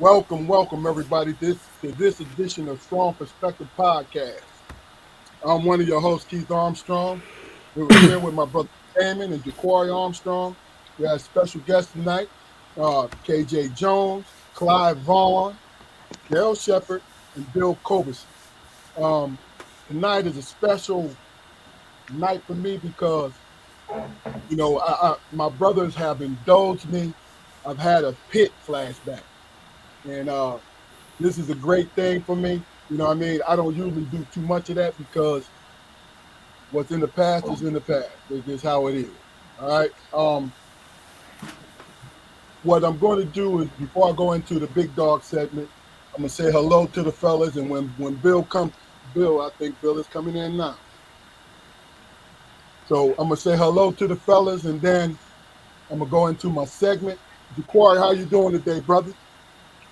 Welcome everybody to this edition of Strong Perspective Podcast. I'm one of your hosts, Keith Armstrong. We're here with my brother Damon and Jaquari Armstrong. We have special guests tonight, KJ Jones, Clive Vaughn, Darryl Sheppard, and Bill Culbertson. Um, Tonight is a special night for me because my brothers have indulged me. I've had a Pitt flashback, and this is a great thing for me. You know what I mean? I don't usually do too much of that because what's in the past is in the past. It's just how it is. All right. What I'm going to do is before I go into the big dog segment, I'm gonna say hello to the fellas, and when Bill comes, I think Bill is coming in now. So I'm gonna say hello to the fellas, and then I'm gonna go into my segment. Jaquari, how you doing today, brother?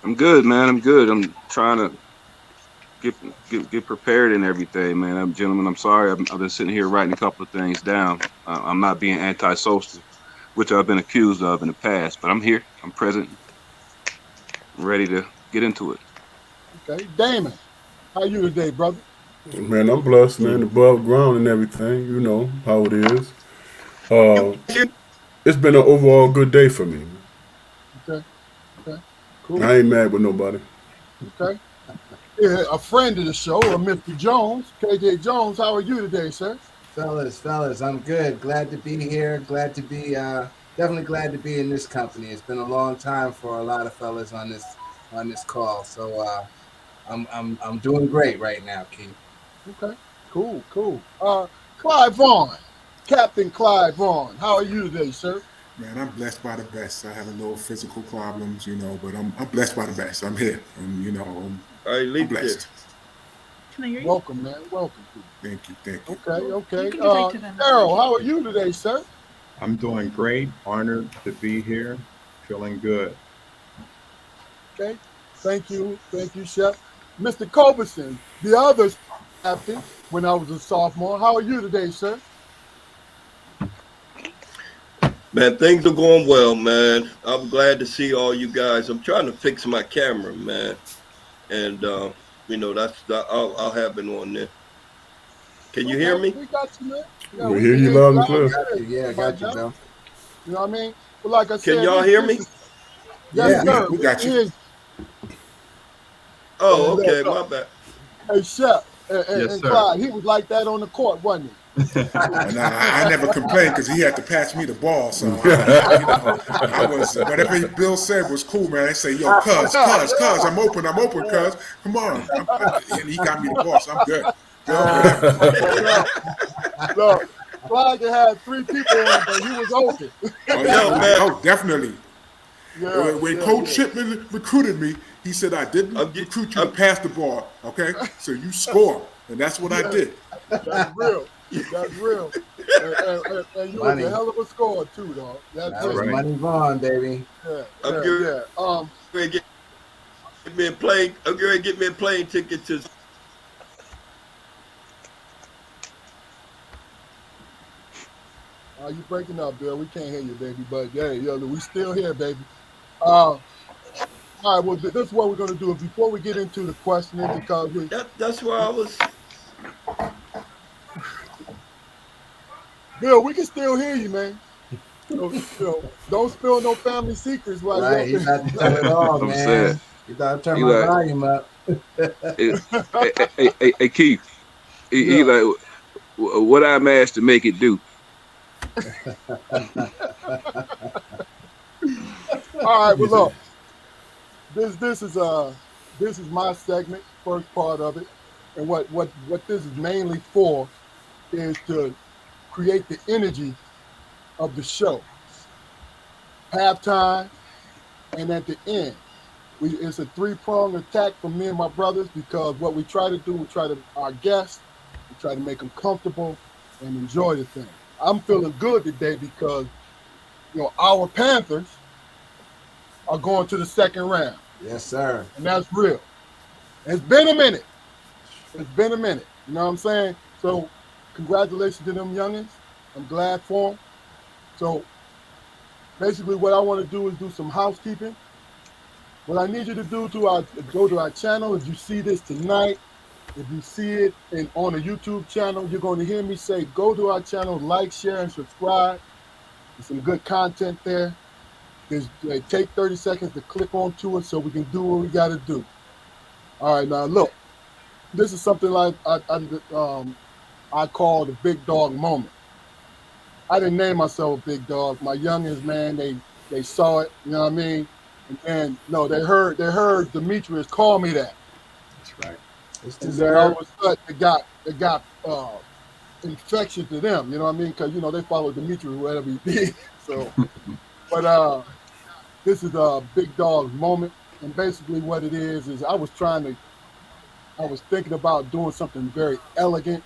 I'm good, man. I'm good. I'm trying to get prepared and everything, man. Gentlemen, I'm sorry. I've been sitting here writing a couple of things down. I'm not being antisocial, which I've been accused of in the past, but I'm here. I'm present. I'm ready to get into it. Okay, Damon, how you today, brother? Man, I'm blessed, man. Above ground and everything. You know how it is. Uh, it's been an overall good day for me. Okay, okay, cool. I ain't mad with nobody. Okay. Yeah, a friend of the show, Mr. Jones, KJ Jones. How are you today, sir? Fellas, I'm good. Glad to be here. Definitely glad to be in this company. It's been a long time for a lot of fellas on this call. So I'm doing great right now, Keith. Okay, cool. Clive Vaughn, Captain Clive Vaughn. How are you today, sir? Man, I'm blessed by the best. I have a little physical problems, but I'm blessed by the best. I'm here, and I'm blessed. Can I hear you? Welcome, man. Welcome. Thank you. Okay. You can get right to them. Darryl, how are you today, sir? I'm doing great. Honored to be here. Feeling good. Okay. Thank you, Chef. Mr. Culbertson, the other captain when I was a sophomore. How are you today, sir? Man, things are going well, man. I'm glad to see all you guys. I'm trying to fix my camera, man, and I'll have it on there. Can you hear me? We got you, man. Yeah, We hear you loud and clear. Yeah, I got you, Joe. You know what I mean? But like I said, Can y'all hear me? Yes, sir. we got you. Oh, okay, my bad. Hey, Chef, and Yes, sir. Clyde, he was like that on the court, wasn't he? And I never complained because he had to pass me the ball. So I was whatever Bill said was cool, man. I say, yo, cuz, I'm open, cuz. Come on. And he got me the ball, so I'm good. Look, Clyde had 3 people in it, but he was open. Oh, definitely. Yeah, When Coach Shipman recruited me, he said, I didn't recruit you to pass the ball, okay? So you score. And that's what I did. That's real. And you was a hell of a scorer, too, dog. That was Money Vaughn, baby. Yeah. I'm going to get me a plane ticket to. You breaking up, Bill. We can't hear you, baby. But, yeah, we still here, baby. All right, well, this is what we're going to do. Before we get into the questioning, because That's where I was. Bill, we can still hear you, man. Don't spill no family secrets while Right, you're he's not to tell it all, I'm man. saying. You gotta turn my volume up. Hey, Keith. He like, what I'm asked to make it do. All right, well, look, this is my segment, first part of it, and what this is mainly for is to create the energy of the show. Halftime and at the end, it's a 3-pronged attack from me and my brothers because what we try to do, our guests, we try to make them comfortable and enjoy the thing. I'm feeling good today because our Panthers are going to the second round. Yes, sir. And that's real. It's been a minute. You know what I'm saying? So congratulations to them youngins. I'm glad for them. So basically what I want to do is do some housekeeping. what I need you to do go to our channel. If you see this tonight, if you see it on a YouTube channel, you're going to hear me say, go to our channel, like, share, and subscribe. There's some good content there. Take 30 seconds to click onto it so we can do what we got to do. All right, now look, this is something like I call the big dog moment. I didn't name myself a big dog. My youngest, man, they saw it, you know what I mean? And then, no, they heard Demetrius call me that. That's right. And then all of a sudden, it got infection to them, you know what I mean? Because, they follow Demetrius wherever he be. So, but this is a big dog moment. And basically what it is I was thinking about doing something very elegant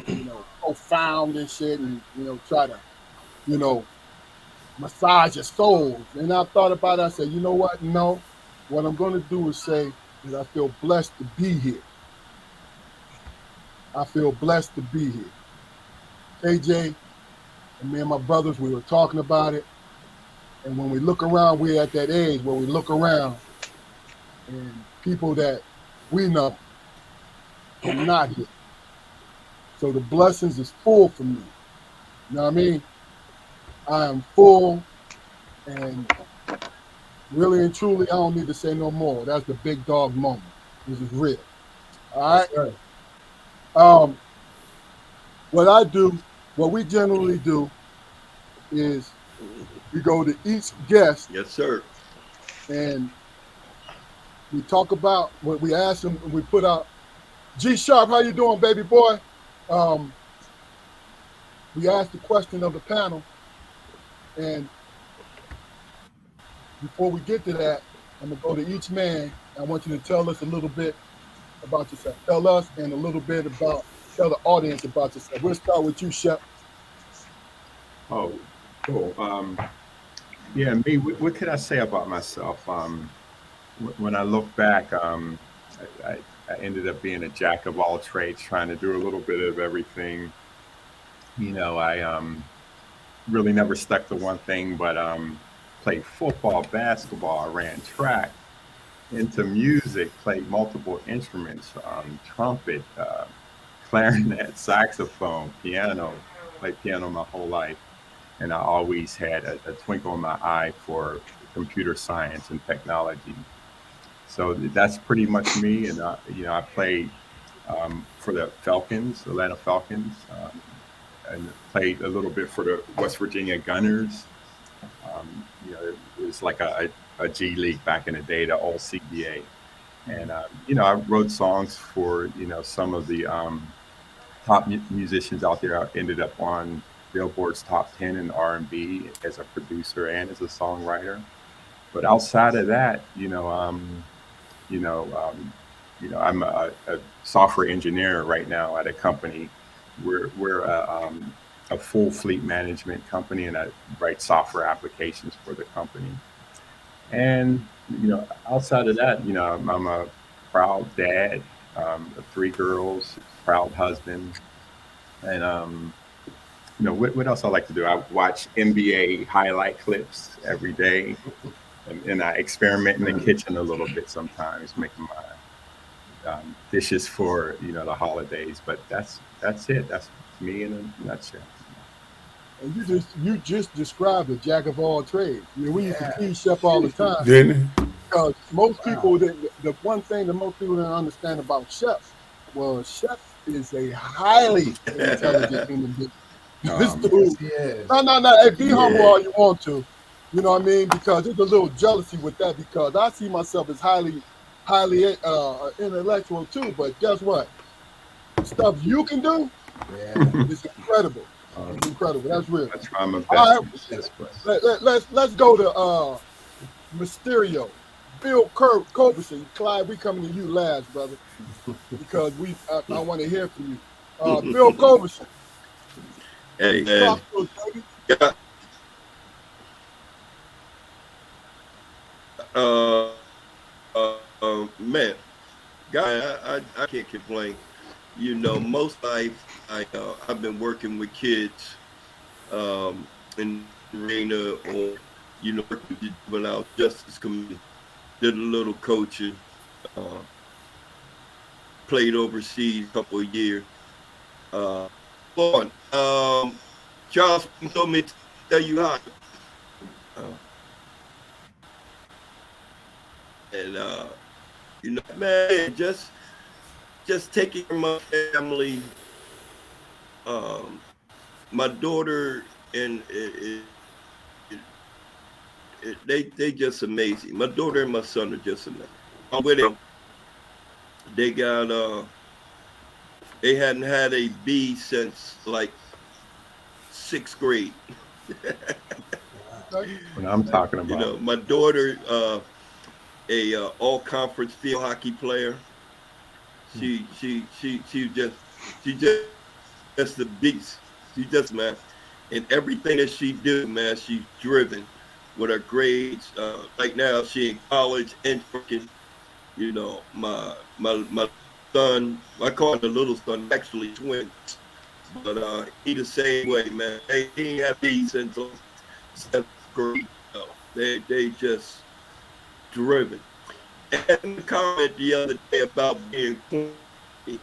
and, profound and shit and, try to, massage your souls. And I thought about it. I said, you know what? No, what I'm going to do is say that I feel blessed to be here. I feel blessed to be here. KJ and me and my brothers, we were talking about it. And when we look around, we're at that age where we look around and people that we know are not here. So the blessings is full for me. You know what I mean? I am full, and really and truly, I don't need to say no more. That's the big dog moment. This is real. All right? What we generally do is we go to each guest. Yes, sir. And we talk about what we ask them, and we put out, G Sharp, how you doing, baby boy? We ask the question of the panel, and before we get to that, I'm gonna go to each man. I want you to tell us a little bit about yourself. Tell us and a little bit tell the audience about yourself. We'll start with you, Shep. Oh, cool. Yeah, me. What could I say about myself? When I look back, I ended up being a jack of all trades, trying to do a little bit of everything. I really never stuck to one thing, but played football, basketball, I ran track, into music, played multiple instruments, trumpet, clarinet, saxophone, piano, played piano my whole life. And I always had a twinkle in my eye for computer science and technology. So that's pretty much me. And, I played for the Atlanta Falcons, and played a little bit for the West Virginia Gunners. It was like a G League back in the day, the old CBA. And, I wrote songs for, some of the top musicians out there. I ended up on Billboard's top 10 in R&B as a producer and as a songwriter. But outside of that, I'm a software engineer right now at a company. We're a full fleet management company, and I write software applications for the company. And outside of that, I'm a proud dad of 3 girls, proud husband, and what else I like to do? I watch NBA highlight clips every day, and I experiment in the kitchen a little bit sometimes, making my dishes for the holidays. But that's it. That's me in a nutshell. And you just described a jack of all trades. We used to tease Shep all the time. Didn't Because most people, the one thing that most people didn't understand about Shep was Shep is a highly intelligent human being. This dude, no. Hey, be humble all you want to. You know what I mean? Because there's a little jealousy with that, because I see myself as highly intellectual too. But guess what? The stuff you can do is incredible. It's incredible. That's real. I try my best. All right. Let's go to Mysterio. Bill Culbertson. Clive, we coming to you last, brother, because I want to hear from you. Bill Culbertson. Hey, man. Yeah. Man, guy, I can't complain. Most life I've been working with kids in the arena, or working with the juvenile justice community, did a little coaching. Uh, Played overseas a couple of years. Uh, on, Charles told me to tell you hi. Uh, and man, just taking care of my family. Um, my daughter and they just amazing. My daughter and my son are just amazing. I'm with them. They got they hadn't had a B since like 6th grade. What I'm talking You know, about. my daughter, a all conference field hockey player. She just the beast. She just man, and everything that she do, man, she's driven with her grades. Right now, she in college and working. You know, my son, I call him the little son, actually twins, but he the same way, man. He ain't had these since 7th grade. They just driven. And the comment the other day about being corny.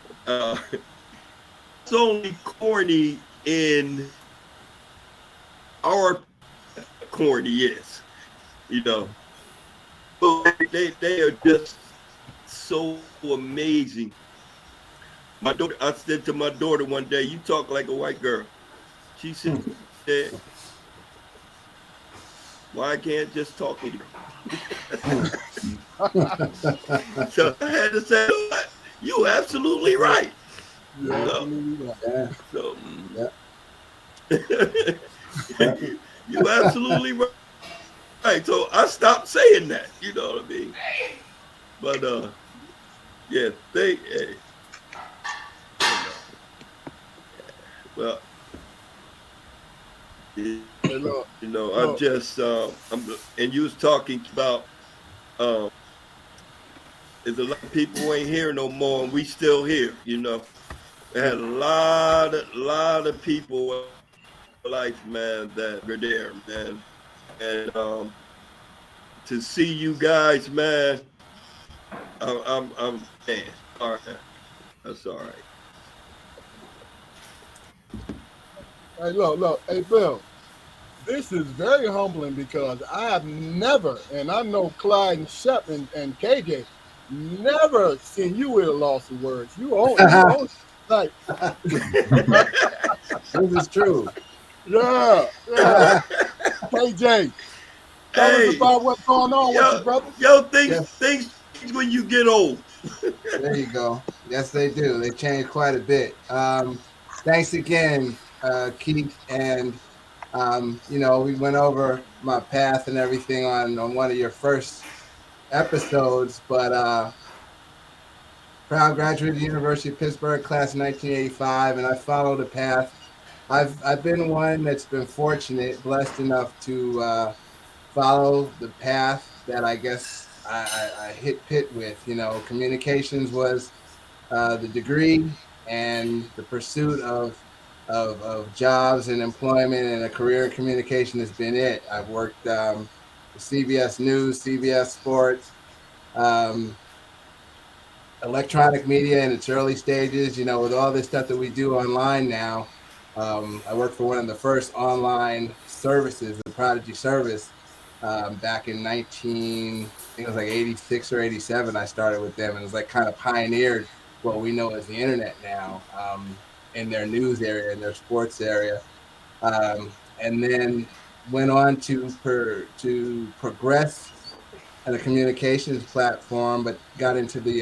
It's only corny in our corny is, you know. So they are just so amazing. My daughter, I said to my daughter one day, "You talk like a white girl." She said, "Why I can't just talk to you?" So I had to say, "You absolutely right." Yeah, So, absolutely right. Yeah. so Yeah. you absolutely right. So I stopped saying that. You know what I mean? But yeah, you know, well, Hey, look, I'm look. just and you was talking about um, there's a lot of people who ain't here no more, and we still here. You know, we had a lot of people in life, man, that are there, man, and to see you guys, man, I'm man, all right, that's all right. Hey, look. Hey, Bill. This is very humbling because I have never, and I know Clyde and Shep and KJ, never seen you with a loss of words. You own like This is true. yeah. KJ, tell us Hey, about what's going on with you, yo, brother. yo, Yes, things change when you get old. there you go. Yes, they do. They changed quite a bit. Thanks again, Keith. And we went over my path and everything on one of your first episodes, but proud graduate of the University of Pittsburgh, class of 1985, and I followed a path. I've been one that's been fortunate, blessed enough to follow the path that I guess I hit Pitt with. Communications was the degree, and the pursuit of jobs and employment and a career in communication has been it. I've worked for CBS News, CBS Sports, um, electronic media in its early stages. With all this stuff that we do online now, I worked for one of the first online services, the Prodigy service, back in I think it was like 86 or 87. I started with them, and it was like kind of pioneered what we know as the internet now, in their news area, in their sports area, and then went on to progress in a communications platform, but got into the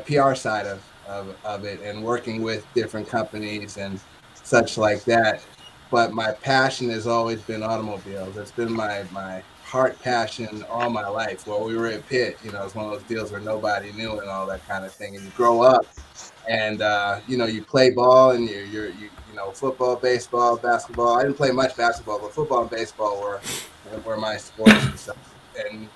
PR side of it, and working with different companies and such like that. But my passion has always been automobiles. It's been my heart passion all my life. Well, we were at Pitt, it's one of those deals where nobody knew and all that kind of thing. And you grow up, and you play ball, and football, baseball, basketball. I didn't play much basketball, but football and baseball were my sports and stuff. And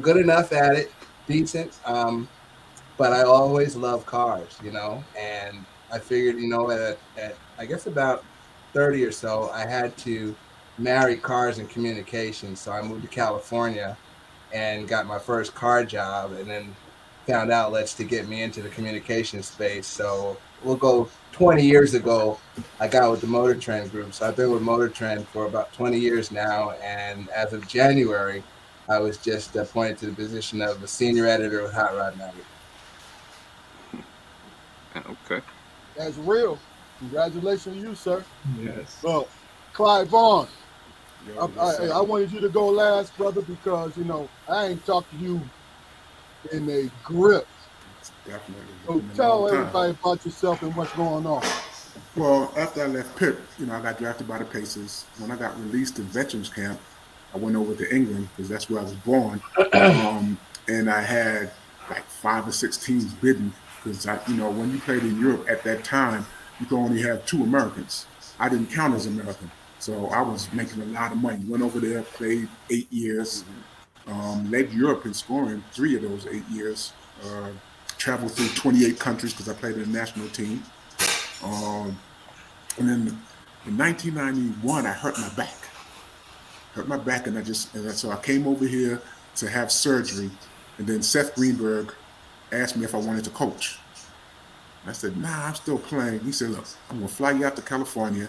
good enough at it, decent. But I always loved cars, and I figured, at I guess about 30 or so, I had to marry cars and communications. So I moved to California, and got my first car job, and then found outlets to get me into the communication space. So we'll go 20 years ago, I got with the Motor Trend Group. So I've been with Motor Trend for about 20 years now. And as of January, I was just appointed to the position of a senior editor with Hot Rod Magazine. Okay. That's real. Congratulations to you, sir. Yes. Well, Clive Vaughn, Yo, what's I up? wanted you to go last, brother, because, you know, I ain't talked to you in a grip. Definitely. So Been a tell long time. everybody about yourself and what's going on. Well, after I left Pitt, I got drafted by the Pacers. When I got released to veterans camp, I went over to England because that's where I was born. And I had like 5 or 6 teams bidding because when you played in Europe at that time, you could only have 2 Americans. I didn't count as American, so I was making a lot of money. Went over there, played 8 years, led Europe in scoring 3 of those 8 years. Traveled through 28 countries because I played in the national team. And then in 1991, I hurt my back. And so I came over here to have surgery. And then Seth Greenberg asked me if I wanted to coach. I said, nah, I'm still playing. He said, look, I'm going to fly you out to California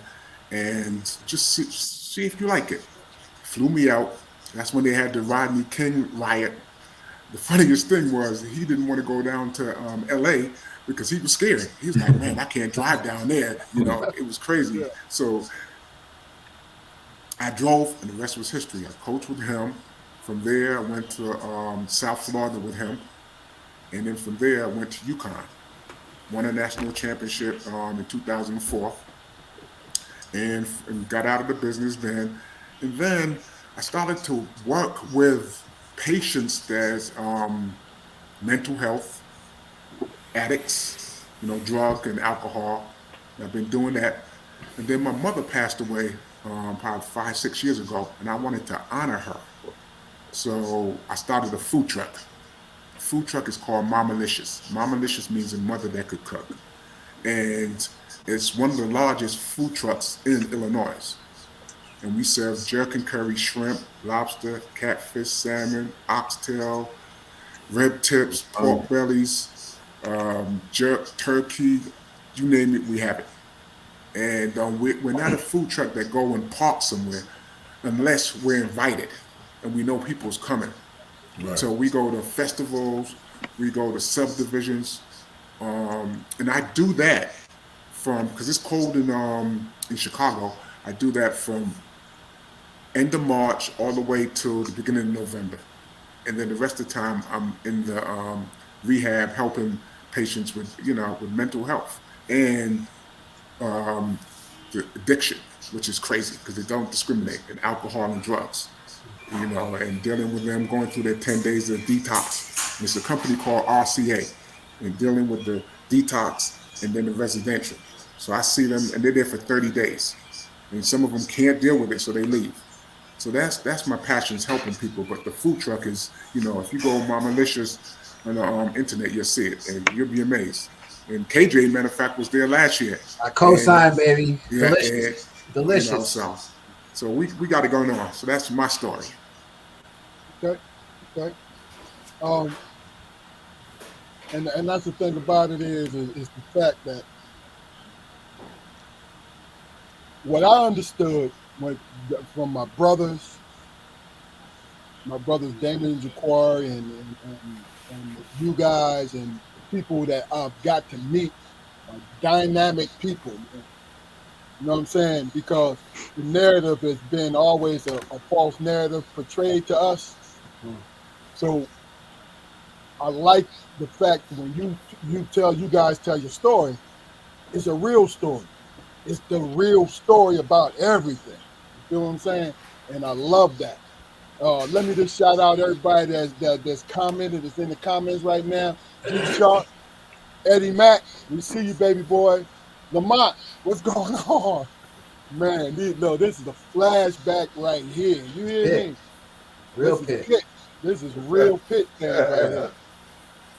and just see if you like it. Flew me out. That's when they had the Rodney King riot. The funniest thing was he didn't want to go down to L.A. because he was scared. He was like, man, I can't drive down there. It was crazy. Yeah. So I drove, and the rest was history. I coached with him. From there, I went to South Florida with him. And then from there, I went to UConn. Won a national championship in 2004. And got out of the business then. And then I started to work with patients that's mental health, addicts, drug and alcohol. I've been doing that. And then my mother passed away probably 5, 6 years ago, and I wanted to honor her. So I started a food truck. The food truck is called Mamalicious. Mamalicious means a mother that could cook. And it's one of the largest food trucks in Illinois. And we serve jerk and curry shrimp, lobster, catfish, salmon, oxtail, rib tips, pork bellies, jerk, turkey, you name it, we have it. And we're not a food truck that go and park somewhere unless we're invited and we know people's coming. Right. So we go to festivals, we go to subdivisions, and I do that because it's cold in Chicago. I do that from end of March all the way to the beginning of November. And then the rest of the time I'm in the rehab helping patients with mental health and the addiction, which is crazy because they don't discriminate in alcohol and drugs, and dealing with them going through their 10 days of detox. And it's a company called RCA and dealing with the detox and then the residential. So I see them and they're there for 30 days. And some of them can't deal with it, so they leave. So that's my passion, is helping people. But the food truck is, if you go Mamalicious on the internet, you'll see it, and you'll be amazed. And KJ, matter of fact, was there last year. I co-sign, baby. Yeah, Delicious. Delicious. So we got it going on. So that's my story. Okay. And that's the thing about it is the fact that what I understood from my brothers Damon and Jaquari and you guys and people that I've got to meet are dynamic people. You know what I'm saying? Because the narrative has been always a false narrative portrayed to us. So I like the fact that when you guys tell your story, it's a real story. It's the real story about everything. You feel what I'm saying? And I love that. Let me just shout out everybody that's commented, that's in the comments right now. G Sharp, Eddie Mack, we see you, baby boy. Lamont, what's going on? Man, this is a flashback right here. You hear me? Real This is Pitt. This is real Pitt thing right here.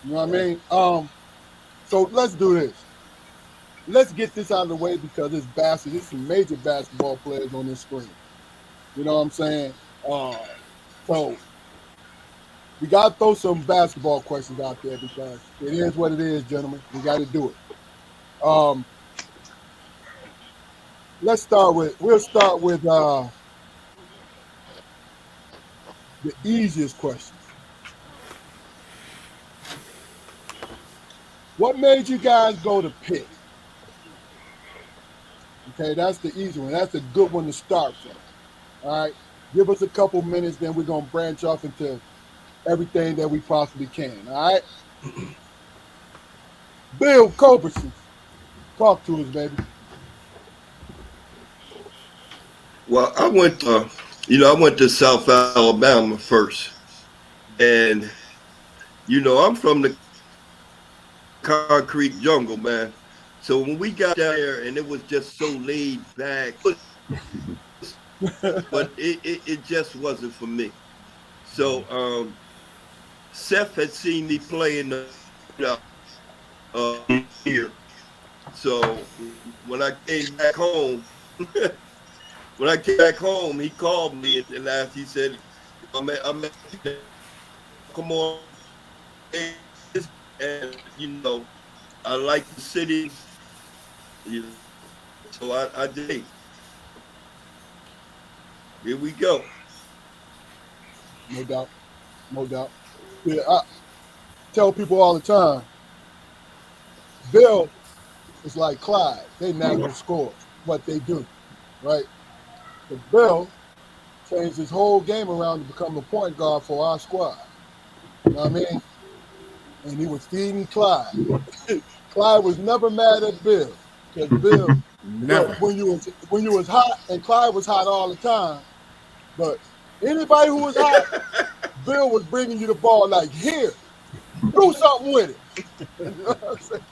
You know what I mean? So let's do this. Let's get this out of the way because there's some major basketball players on this screen. You know what I'm saying? So We got to throw some basketball questions out there because it is what it is, gentlemen. We got to do it. We'll start with the easiest questions. What made you guys go to Pitt? Okay, that's the easy one. That's a good one to start from. All right, give us a couple minutes, then we're gonna branch off into everything that we possibly can. All right, Bill Culbertson, talk to us, baby. Well, I went to South Alabama first, and I'm from the concrete jungle, man. So when we got down there, and it was just so laid back, but it just wasn't for me. So Seth had seen me play in the here. So when I came back home, he called me and asked. He said, "I'm come on, and I like the city, so I did. Here we go." No doubt, no doubt. Yeah, I tell people all the time, Bill is like Clive. They natural score what they do, right? But Bill changed his whole game around to become the point guard for our squad. You know what I mean? And he was feeding Clive. Clive was never mad at Bill because Bill, Never. when you was hot, and Clive was hot all the time. But anybody who was hot, Bill was bringing you the ball like, here, do something with it. You know what I'm saying?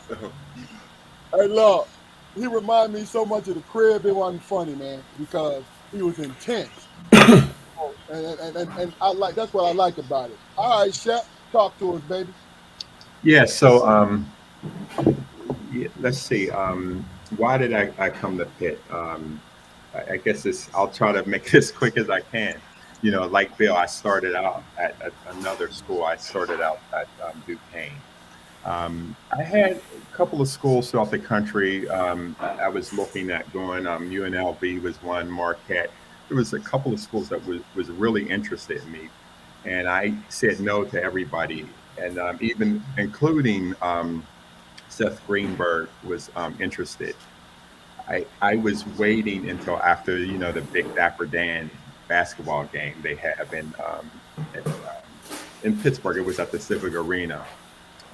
Hey, Lord, he reminded me so much of the crib. It wasn't funny, man, because he was intense. And I like that's what I like about it. All right, Shep, talk to us, baby. Yeah. So let's see. Why did I come to Pitt? I guess I'll try to make this quick as I can. Like Bill, I started out at another school. I started out at Duquesne. I had a couple of schools throughout the country. I was looking at going. UNLV was one, Marquette. There was a couple of schools that was really interested in me, and I said no to everybody, and even including Seth Greenberg was interested. I was waiting until after the Big Dapper Dan basketball game they have in Pittsburgh. It was at the Civic Arena.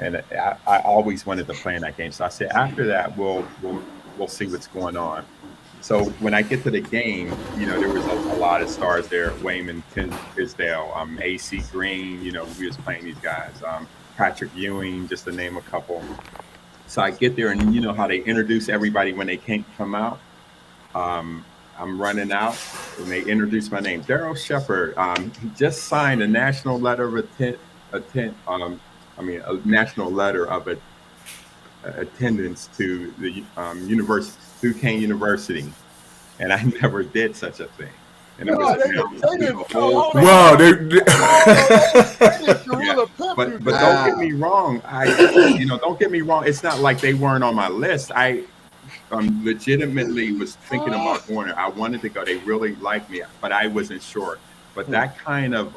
And I always wanted to play in that game. So I said, after that, we'll see what's going on. So when I get to the game, there was a lot of stars there. Wayman Tisdale, AC Green, we was playing these guys. Patrick Ewing, just to name a couple. So I get there, and you know how they introduce everybody when they can't come out. I'm running out, and they introduce my name, Darryl Sheppard. He just signed a national letter of a national letter of attendance to the Duquesne University, and I never did such a thing. And it was wow, but don't get me wrong. Don't get me wrong. It's not like they weren't on my list. I legitimately was thinking about going there. I wanted to go. They really liked me, but I wasn't sure. But that kind of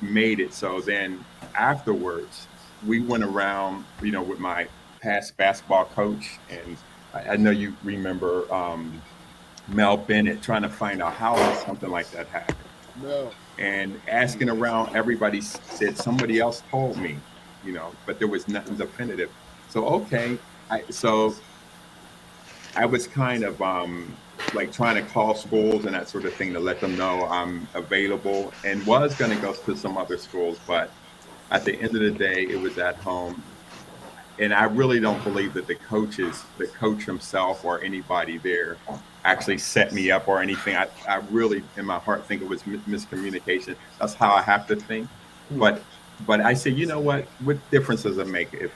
made it. So then afterwards, we went around, with my past basketball coach, and I know you remember Mel Bennett trying to find out how something like that happened. No. And asking around, everybody said somebody else told me, but there was nothing definitive. So okay, I was kind of trying to call schools and that sort of thing to let them know I'm available, and was going to go to some other schools, but at the end of the day, it was at home. And I really don't believe that the coach himself or anybody there actually set me up or anything. I really, in my heart, think it was miscommunication. That's how I have to think. But I said, you know what difference does it make if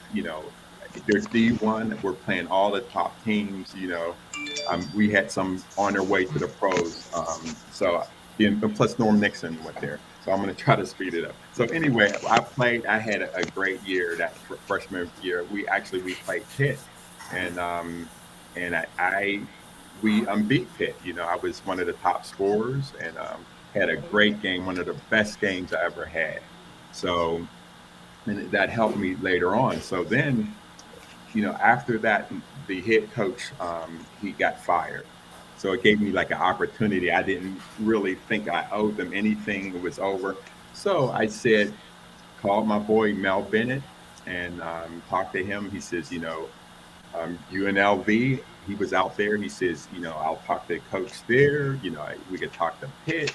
there's D1, we're playing all the top teams, we had some on their way to the pros. And plus Norm Nixon went there. So I'm going to try to speed it up. So anyway, I had a great year that freshman year. We played Pitt, and we beat Pitt. You know, I was one of the top scorers, and had a great game, one of the best games I ever had. So, and that helped me later on. So then, you know, after that, the head coach, he got fired. So it gave me like an opportunity. I didn't really think I owed them anything. It was over. So I said, called my boy Mel Bennett and talked to him. He says, you know, UNLV, he was out there. He says, you know, I'll talk to the coach there. You know, we could talk to Pitt.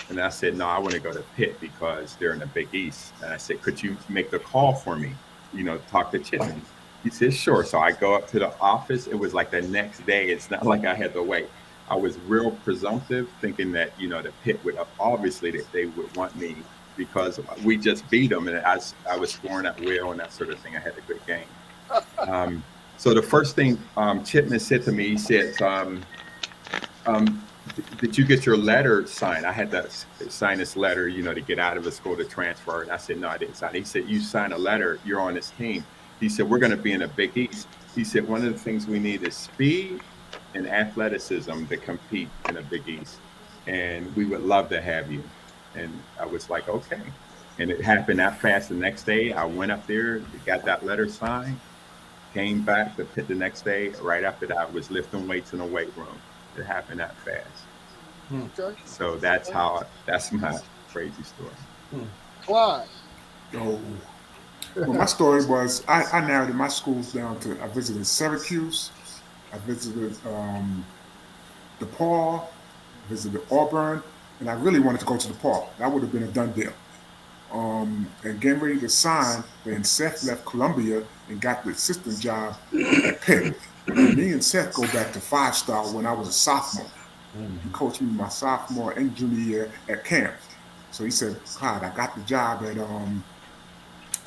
And I said, no, I want to go to Pitt because they're in the Big East. And I said, could you make the call for me? You know, talk to Chipman. He said, sure. So I go up to the office. It was like the next day. It's not like I had to wait. I was real presumptive, thinking that, you know, the Pitt would obviously that they would want me because we just beat them. And I was scoring at will and that sort of thing. I had a good game. So the first thing Chipman said to me, he said, did you get your letter signed? I had to sign this letter, you know, to get out of the school to transfer. And I said, no, I didn't sign it. He said, you signed a letter. You're on this team. He said, we're going to be in the Big East. He said, one of the things we need is speed and athleticism to compete in the Big East. And we would love to have you. And I was like, okay. And it happened that fast. The next day, I went up there, got that letter signed, came back to Pitt the next day. Right after that, I was lifting weights in the weight room. It happened that fast. Okay. So that's my crazy story. Clive. Oh. Well, my story was I narrowed my schools down to I visited Syracuse, I visited DePaul, visited Auburn, and I really wanted to go to DePaul. That would have been a done deal. And getting ready to sign, then Seth left Columbia and got the assistant job at Pitt. Me and Seth go back to 5-star when I was a sophomore. He coached me my sophomore and junior year at camp. So he said, Clyde, I got the job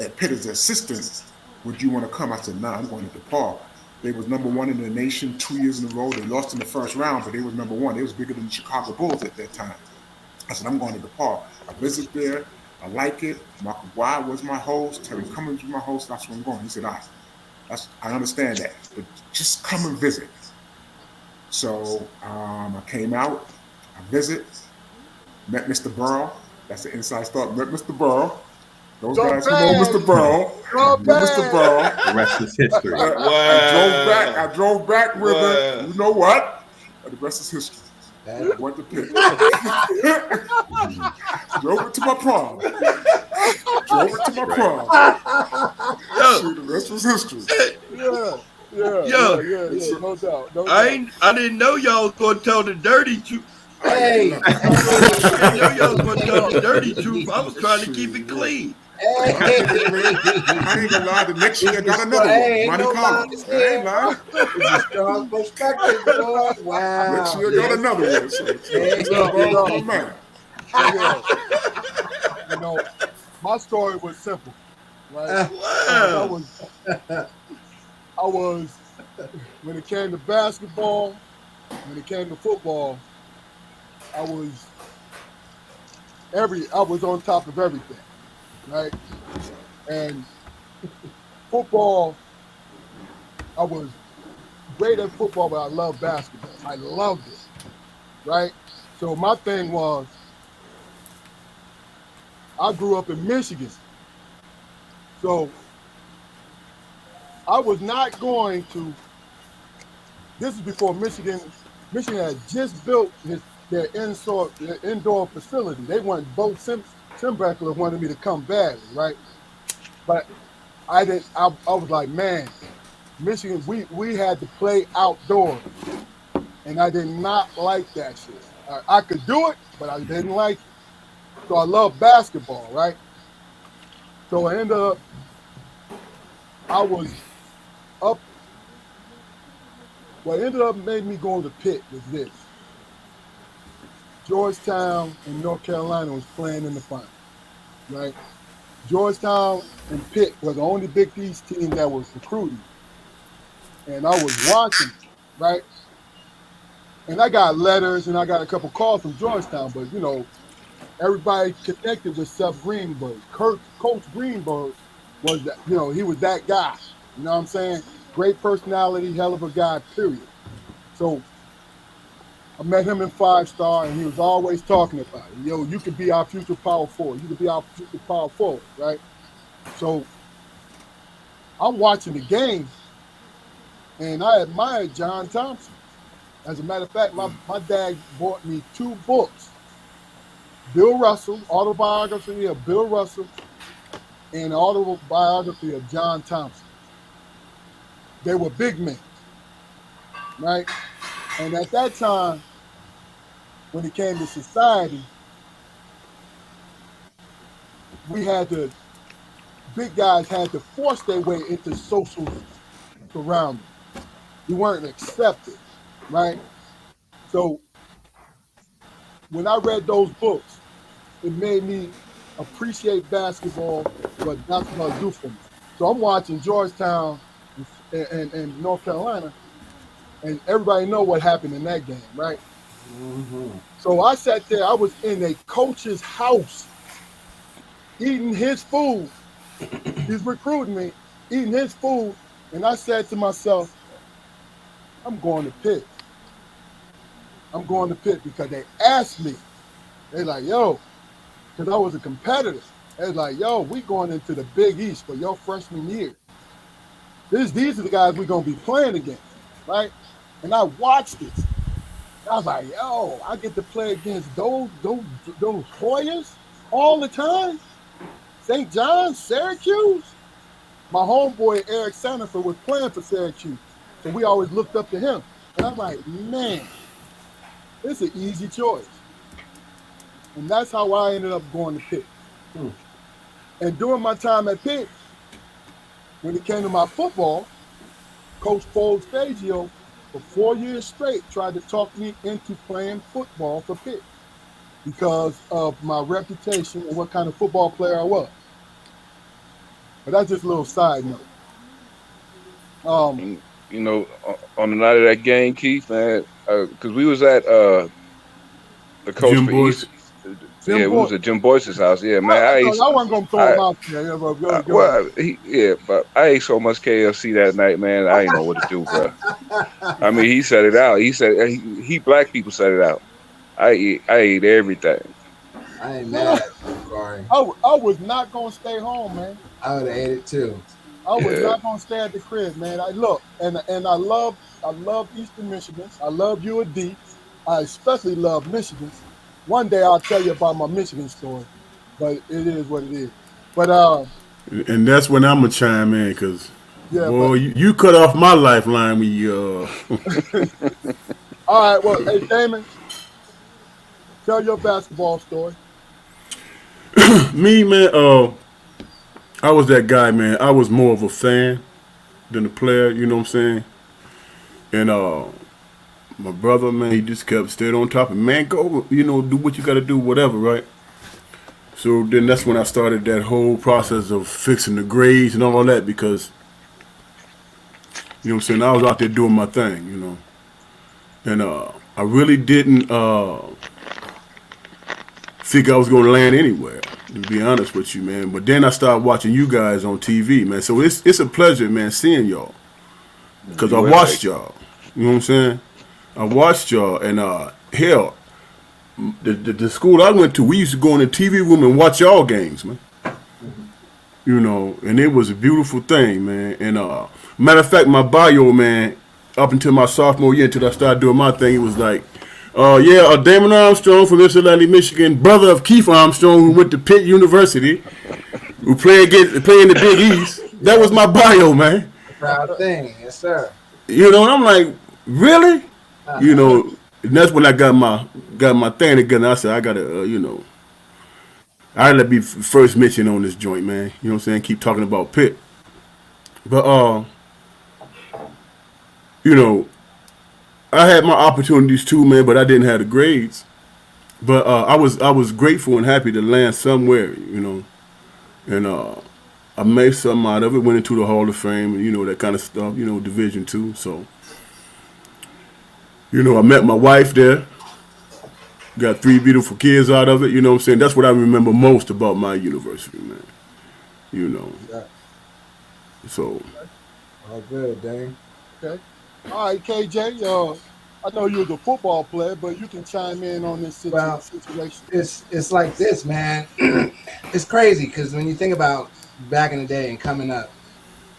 at Pitt as an assistant. Would you want to come? I said, nah, I'm going to DePaul. They was number one in the nation 2 years in a row. They lost in the first round, but they was number one. They was bigger than the Chicago Bulls at that time. I said, I'm going to DePaul. I visit there. I like it. Michael Wyatt was my host. Terry Cummings was my host. That's where I'm going. He said, all right, I understand that, but just come and visit. So I came out. I visit. Met Mr. Burrow. That's the inside start. Met Mr. Burrow. Those guys who know Mr. Burrow. Mr. Burrow. The rest is history. Wow. I drove back with him. You know what? The rest is history. I went to Pitt. Drove it to my prom. The rest was history. Yeah, no doubt. I didn't know y'all was going to tell the dirty truth. Hey, I didn't know y'all was going to tell the dirty truth. I was trying to keep it clean. I ain't gonna lie. The next year I got another one. Monty Collins. I ain't lying. strong perspective, boy. Wow. Next year I got another one. You know, my story was simple, right? Wow. I was when it came to basketball, when it came to football, I was on top of everything, right? And football, I was great at football, but I loved basketball. I loved it, right? So my thing was, I grew up in Michigan. So I was not going to, this is before Michigan had just built their indoor facility. They wanted, both Timberlake wanted me to come badly, right? But I was like, man, Michigan, we had to play outdoors. And I did not like that shit. I could do it, but I didn't like it. So I love basketball, right? So I ended up, I was up. What ended up made me go to Pitt was this. Georgetown and North Carolina was playing in the final, right? Georgetown and Pitt were the only Big East team that was recruiting. And I was watching, right? And I got letters and I got a couple calls from Georgetown, but you know, everybody connected with Seth Greenberg. Coach Greenberg was that, he was that guy. You know what I'm saying? Great personality, hell of a guy, period. So I met him in 5-star, and he was always talking about it. Yo, you could be our future power forward. You could be our future power forward, right? So I'm watching the game, and I admired John Thompson. As a matter of fact, my dad bought me 2 books. Bill Russell, autobiography of Bill Russell, and autobiography of John Thompson. They were big men, right? And at that time, when it came to society, big guys had to force their way into social surroundings. We weren't accepted, right? So when I read those books, it made me appreciate basketball, what basketball do for me. So I'm watching Georgetown and North Carolina, and everybody know what happened in that game, right? Mm-hmm. So I sat there, I was in a coach's house, eating his food. He's recruiting me, eating his food, and I said to myself, I'm going to Pitt. I'm going to Pitt because they asked me. They're like, yo, because I was a competitor. They're like, yo, we going into the Big East for your freshman year. These are the guys we're going to be playing against, right? And I watched it. I was like, yo, I get to play against those Hoyas all the time. St. John's, Syracuse. My homeboy Eric Sanford was playing for Syracuse, so we always looked up to him. And I'm like, man, it's an easy choice. And that's how I ended up going to Pitt. And during my time at Pitt, when it came to my football, Coach Foles Stagio, for 4 years straight, tried to talk me into playing football for Pitt because of my reputation and what kind of football player I was. But that's just a little side note. On the night of that game, Keith, man, because we was at the coach Jim for Boyce. East. We was at Jim Boyce's house. Yeah, man. I wasn't gonna throw him out there. But I ate so much KFC that night, man. I didn't know what to do, bro. I mean, he said it out. He said he black people said it out. I ate everything. I ain't mad at you, Corey. I was not gonna stay home, man. I would have ate it too. I was not gonna stay at the crib, man. I love Eastern Michigan. I love U of D. I especially love Michigan. One day I'll tell you about my Michigan story, but it is what it is. But and that's when I'm gonna chime in, because you cut off my lifeline when you. All right, well, hey Damon, tell your basketball story. Me, man, I was that guy, man. I was more of a fan than a player, you know what I'm saying? And my brother, man, he just stayed on top of, man, go, do what you got to do, whatever, right? So then that's when I started that whole process of fixing the grades and all that, because, you know what I'm saying, I was out there doing my thing, And I really didn't think I was going to land anywhere, to be honest with you, man. But then I started watching you guys on TV, man. So it's a pleasure, man, seeing y'all, because I watched y'all. You know what I'm saying? I watched y'all, and hell, the school I went to, we used to go in the TV room and watch y'all games, man. And it was a beautiful thing, man. And matter of fact, my bio, man, up until my sophomore year, until I started doing my thing, it was like, Damon Armstrong from Ypsilanti, Michigan, brother of Keith Armstrong, who went to Pitt University, who play in the Big East. That was my bio, man. Proud thing, yes, sir. And I'm like, really? And that's when I got my thing together. I said, I gotta, I had to be first mention on this joint, man. You know what I'm saying? Keep talking about Pitt. But I had my opportunities too, man, but I didn't have the grades. But I was grateful and happy to land somewhere, and I made something out of it. Went into the Hall of Fame, and that kind of stuff, Division II. So, I met my wife there. got 3 beautiful kids out of it. You know what I'm saying? That's what I remember most about my university, man. You know. Yeah. So. All good, dang. Okay. All right, KJ. I know you was a football player, but you can chime in on this Well, situation. it's like this, man. It's crazy because when you think about back in the day and coming up,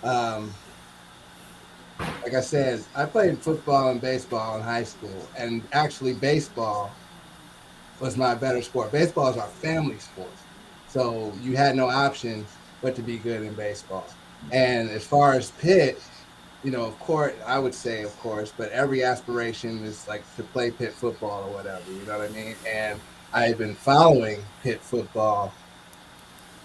like I said, I played football and baseball in high school, and actually baseball was my better sport. Baseball is our family sport, so you had no option but to be good in baseball. And as far as Pitt, of course, I would say, of course, but every aspiration is like to play Pitt football or whatever. You know what I mean? And I had been following Pitt football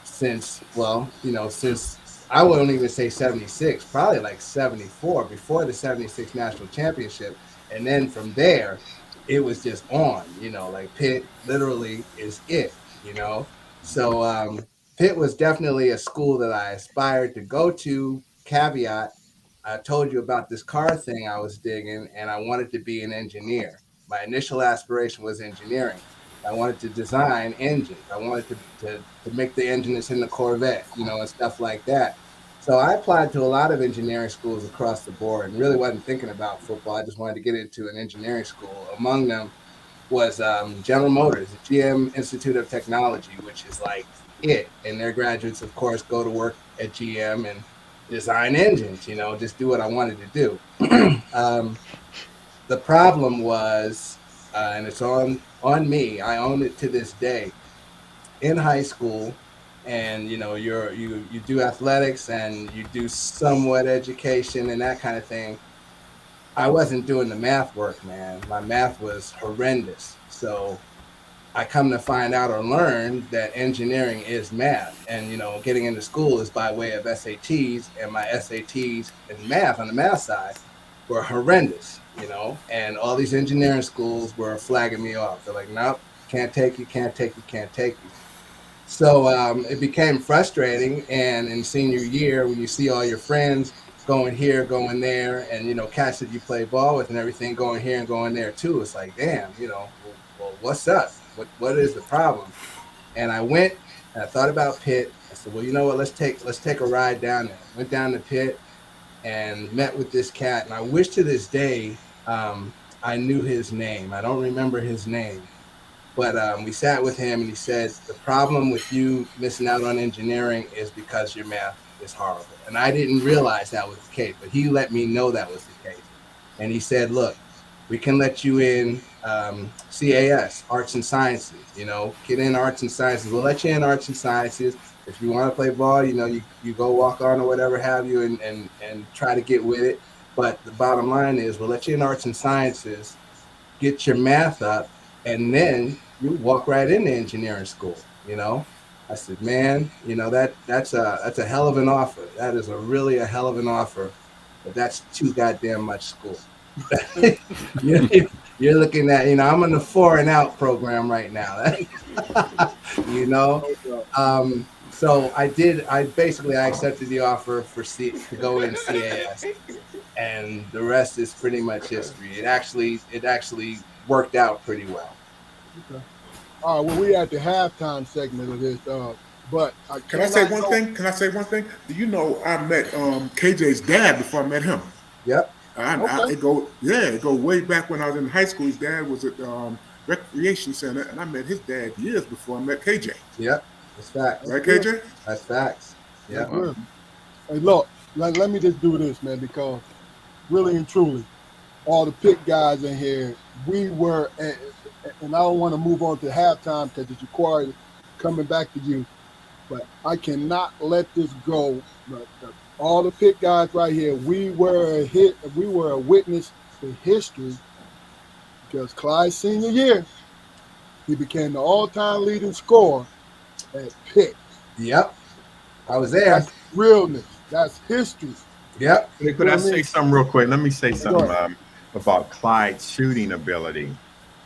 since, well, since I wouldn't even say 76, probably like 74, before the 76 national championship. And then from there, it was just on, like Pitt literally is it. So Pitt was definitely a school that I aspired to go to. Caveat, I told you about this car thing I was digging, and I wanted to be an engineer. My initial aspiration was engineering. I wanted to design engines. I wanted to make the engine that's in the Corvette, and stuff like that. So I applied to a lot of engineering schools across the board and really wasn't thinking about football. I just wanted to get into an engineering school. Among them was General Motors, the GM Institute of Technology, which is like it. And their graduates, of course, go to work at GM and design engines, just do what I wanted to do. The problem was, and it's on me, I own it to this day. In high school, and you do athletics and you do somewhat education and that kind of thing. I wasn't doing the math work, man. My math was horrendous. So I come to find out or learn that engineering is math, and getting into school is by way of SATs, and my SATs and math on the math side were horrendous, and all these engineering schools were flagging me off. They're like, nope, can't take you, can't take you, can't take you. So it became frustrating, and in senior year, when you see all your friends going here, going there, and cats that you play ball with and everything going here and going there too, it's like, damn, well, what's up? What is the problem? And I went and I thought about Pitt. I said, well, you know what? Let's take a ride down there. Went down to Pitt and met with this cat. And I wish to this day I knew his name. I don't remember his name, but we sat with him and he said, the problem with you missing out on engineering is because your math is horrible. And I didn't realize that was the case, but he let me know that was the case. And he said, look, we can let you in CAS, arts and sciences, get in arts and sciences. We'll let you in arts and sciences. If you want to play ball, you go walk on or whatever have you and try to get with it. But the bottom line is we'll let you in arts and sciences, get your math up, and then you walk right into engineering school, I said, man, that's a hell of an offer. That is really a hell of an offer, but that's too goddamn much school. You're looking at, I'm in the 4 and out program right now. So I accepted the offer to go in CAS, and the rest is pretty much history. It actually worked out pretty well. Okay. All right. Well, we at the halftime segment of this, but Can I say one thing? I met KJ's dad before I met him. Yep. It go way back when I was in high school. His dad was at recreation center, and I met his dad years before I met KJ. Yep, that's facts. Right, KJ? That's facts. Yeah. Hey, look, let me just do this, man, because really and truly, all the Pitt guys in here, we were, and I don't want to move on to halftime because it's required coming back to you, but I cannot let this go. All the Pitt guys right here, we were a witness to history because Clyde's senior year, he became the all-time leading scorer at Pitt. Yep. I was there. That's realness. That's history. Yep. Could I say something real quick? Let me say something about Clyde's shooting ability.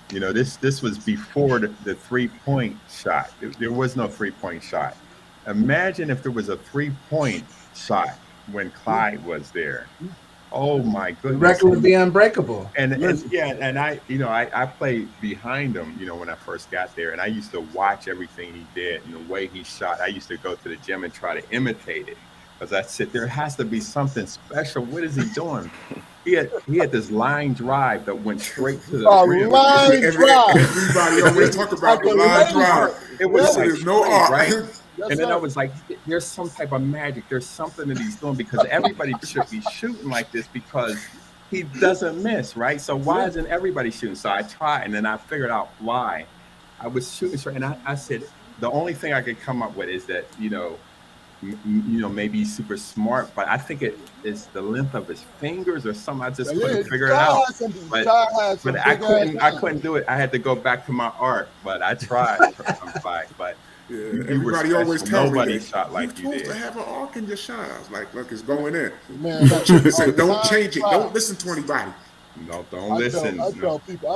This was before the three-point shot. There was no three-point shot. Imagine if there was a three-point shot when Clyde was there. Oh my The goodness! record would be unbreakable. And Listen. yeah, and I played behind him, when I first got there, and I used to watch everything he did and the way he shot. I used to go to the gym and try to imitate it because I said there has to be something special. What is he doing? He had this line drive that went straight to the rim. Line drive. Everybody always talk about the line drive. It was like There's no straight, art. right? Yes, And then I sir. was like, there's some type of magic. There's something that he's doing because everybody should be shooting like this because he doesn't miss, right? So why isn't everybody shooting? So I tried, and then I figured out why. I was shooting straight, and I said, the only thing I could come up with is that, maybe he's super smart, but I think it is the length of his fingers or something. I just couldn't figure it out. But I couldn't do it. I had to go back to my art, but I tried for some fight. But Yeah, you were everybody special. always tells me Nobody that shot like you're you supposed to did. have an arc in your shot. I was like, look, it's going in. Man, Don't change it. Don't listen to anybody. No, don't listen. I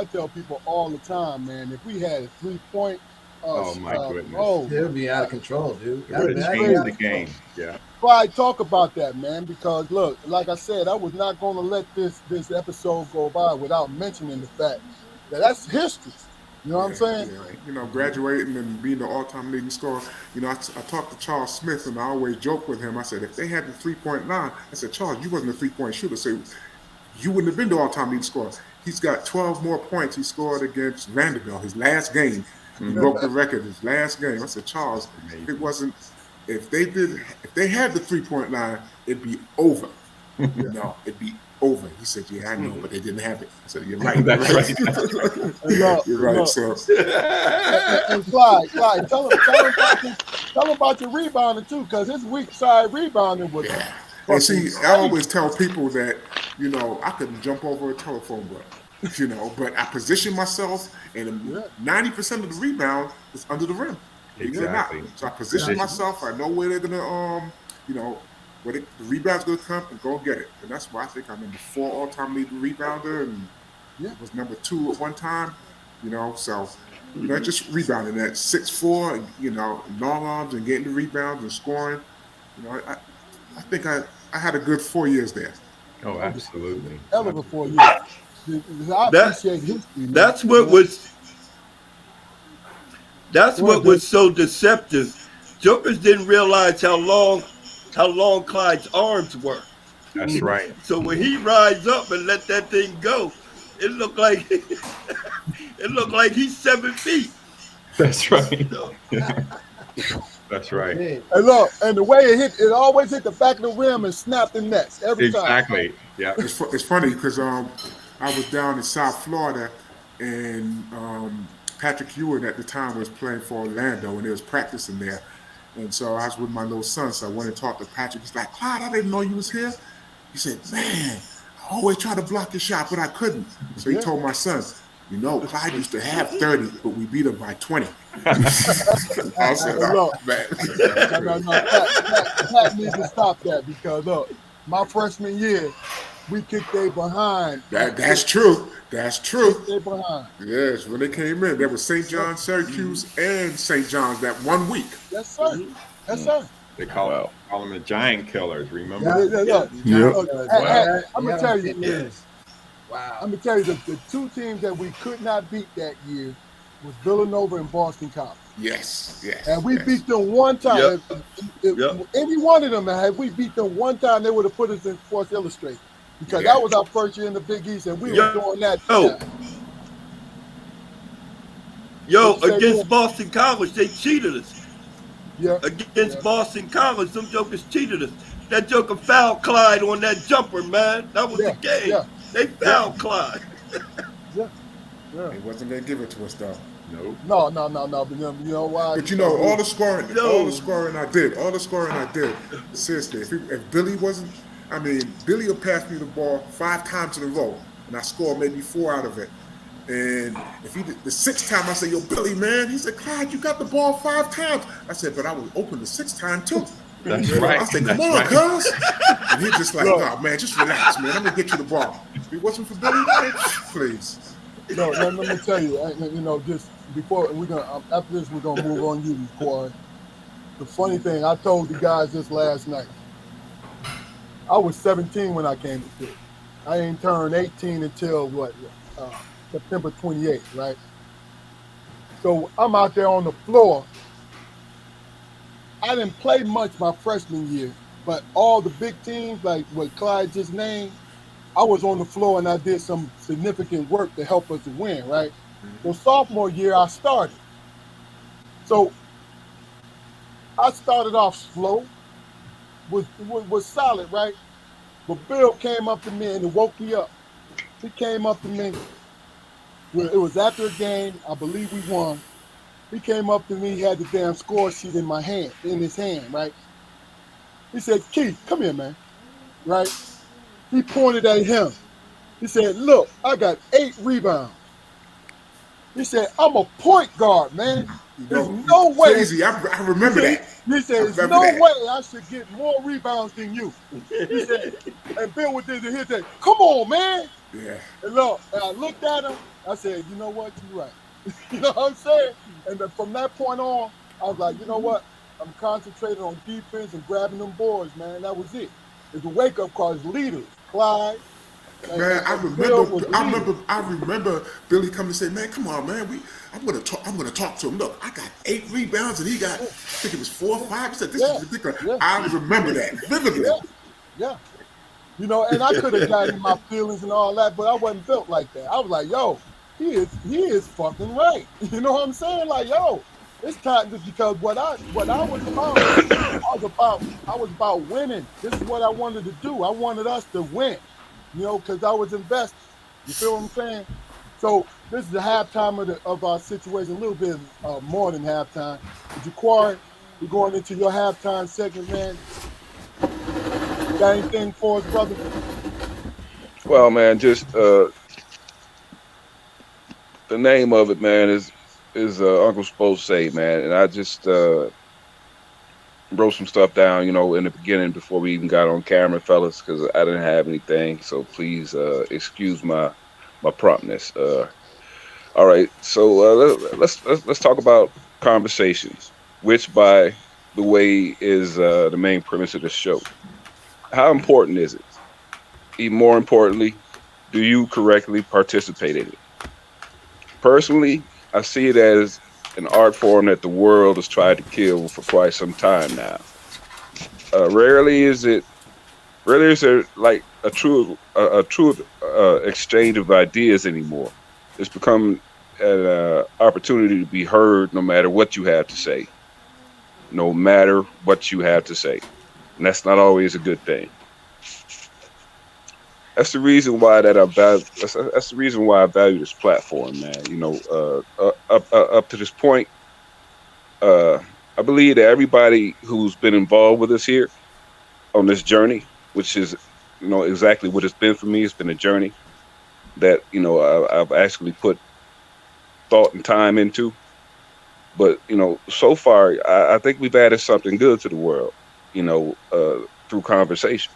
tell people all the time, man. If we had a 3-point, Oh my goodness. It would be out of control, dude. It would have changed the game. Yeah. Clyde, talk about that, man, because look, like I said, I was not going to let this episode go by without mentioning the fact that that's history. You know what I'm saying? Yeah. Graduating and being the all-time leading scorer. I talked to Charles Smith, and I always joke with him. I said, if they had the 3-point line, I said, Charles, you wasn't a 3-point shooter, so you wouldn't have been the all-time leading scorer. He's got 12 more points he scored against Vanderbilt, his last game. He broke the record his last game. I said, Charles, if they had the 3-point line, it'd be over. No, it'd be over. He said, yeah, I know, but they didn't have it. I said, you're right. That's right. You're right. So, and Clyde, tell him about your rebounding too, because his weak side rebounding was. Yeah. And see, I always tell people that, I couldn't jump over a telephone book, but I position myself, and 90% of the rebound is under the rim. Exactly. So I position myself. I know where they're gonna, where the rebound's gonna come and go get it. And that's why I think I'm number 4 all-time leading rebounder, and was number 2 at one time. So just rebounding at 6'4", long arms and getting the rebounds and scoring. I think I had a good 4 years there. Oh, absolutely. Hell of a 4 years. I appreciate history. Man. That's what was so deceptive. Jokers didn't realize how long Clyde's arms were. That's right. So when he rides up and let that thing go, it looked like he's 7 feet. That's right. That's right. And look, and the way it always hit the back of the rim and snapped the nets every time. Exactly. Yeah. It's funny because I was down in South Florida, and Patrick Ewing at the time was playing for Orlando, and he was practicing there. And so I was with my little son, so I went and talked to Patrick. He's like, Clyde, I didn't know you was here. He said, man, I always try to block your shot, but I couldn't. So he told my son, Clyde used to have 30, but we beat him by 20. I said, look, man. Pat needs to stop that because, look, my freshman year, we kicked they behind. That's true. That's true. They behind. Yes, when they came in, there was St. John's, Syracuse, and St. John's that 1 week. Yes, sir. Yes, sir. They call them the giant killers, remember? I'm going to tell you. Wow. I'm going to tell you, the 2 teams that we could not beat that year was Villanova and Boston College. Yes. And we beat them one time. If any one of them, had we beat them one time, they would have put us in Sports Illustrated. Because that was our first year in the Big East, and we were doing that. Against Boston College, they cheated us. Yeah. Against Boston College, some jokers cheated us. That joker fouled Clyde on that jumper, man. That was the game. Yeah. They fouled Clyde. They wasn't going to give it to us, though. Nope. No. But you know why? But all the scoring I did. Seriously, if Billy wasn't, Billy will pass me the ball 5 times in a row, and I score maybe 4 out of it. And if he did the 6th time, I say, yo, Billy, man. He said, Clyde, you got the ball 5 times. I said, but I was open the 6th time too. That's right. I said, come on, cuz. And he's just like, no, man, just relax, man. I'm gonna get you the ball. If it wasn't for Billy, man, please. No, let me tell you, just before after this, we're gonna move on you, Corey. The funny thing, I told the guys this last night. I was 17 when I came to Pitt. I ain't turned 18 until what, September 28th, right? So I'm out there on the floor. I didn't play much my freshman year, but all the big teams, like what Clyde just named, I was on the floor and I did some significant work to help us to win, right? So sophomore year, I started. So I started off slow, was solid, right? But Bill came up to me and it woke me up. He came up to me. It was after a game. I believe we won. He came up to me. He had the damn score sheet in his hand, right? He said, "Keith, come here, man." Right? He pointed at him. He said, "Look, I got 8 rebounds." He said, "I'm a point guard, man. There's no way." Crazy. I remember that. He said, "There's no way I should get more rebounds than you." He said, and Bill was there. He said, "Come on, man." Yeah. And look, and I looked at him. I said, "You know what? You're right." You know what I'm saying? And then from that point on, I was like, "You know what? I'm concentrating on defense and grabbing them boards, man." That was it. It's a wake-up call. It's leaders. Clyde. Man, I remember Billy coming to say, "Man, come on, man. I'm gonna talk to him. Look, I got 8 rebounds and he got, I think it was 4 or 5." He said, "This is ridiculous." Yeah. I remember that vividly. Yeah. You know, and I could have gotten my feelings and all that, but I wasn't built like that. I was like, "Yo, he is fucking right." You know what I'm saying? Like, yo, it's time, just because what I was about, I was about winning. This is what I wanted to do. I wanted us to win, you know, because I was invested. You feel what I'm saying? So this is the halftime of our situation, a little bit more than halftime. Jaquari, we're going into your halftime segment, man. Got anything for us, brother? Well, man, just the name of it, man, is Uncle Supposed to Say, man, and I just wrote some stuff down, you know, in the beginning before we even got on camera, fellas, because I didn't have anything. So please excuse my promptness. All right, so let's talk about conversations, which, by the way, is the main premise of the show. How important is it? Even more importantly, do you correctly participate in it? Personally, I see it as an art form that the world has tried to kill for quite some time now. Rarely is there like a true exchange of ideas anymore. It's become an opportunity to be heard, no matter what you have to say. No matter what you have to say, and that's not always a good thing. That's the reason why that's the reason why I value this platform, man. You know, up to this point, I believe that everybody who's been involved with us here on this journey, which is, you know, exactly what it's been for me. It's been a journey that, you know, I've actually put thought and time into. But, you know, so far, I think we've added something good to the world, you know, through conversation.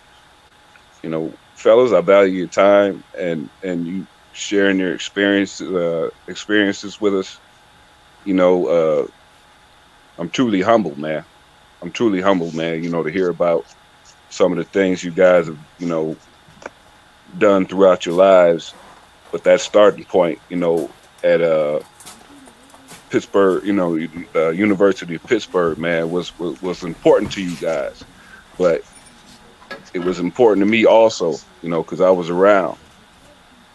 You know, fellas, I value your time and you sharing your experiences with us. You know, I'm truly humbled, man. You know, to hear about some of the things you guys have, you know, done throughout your lives. But that starting point, you know, at Pittsburgh, you know, University of Pittsburgh, man, was important to you guys. But it was important to me also, you know, because I was around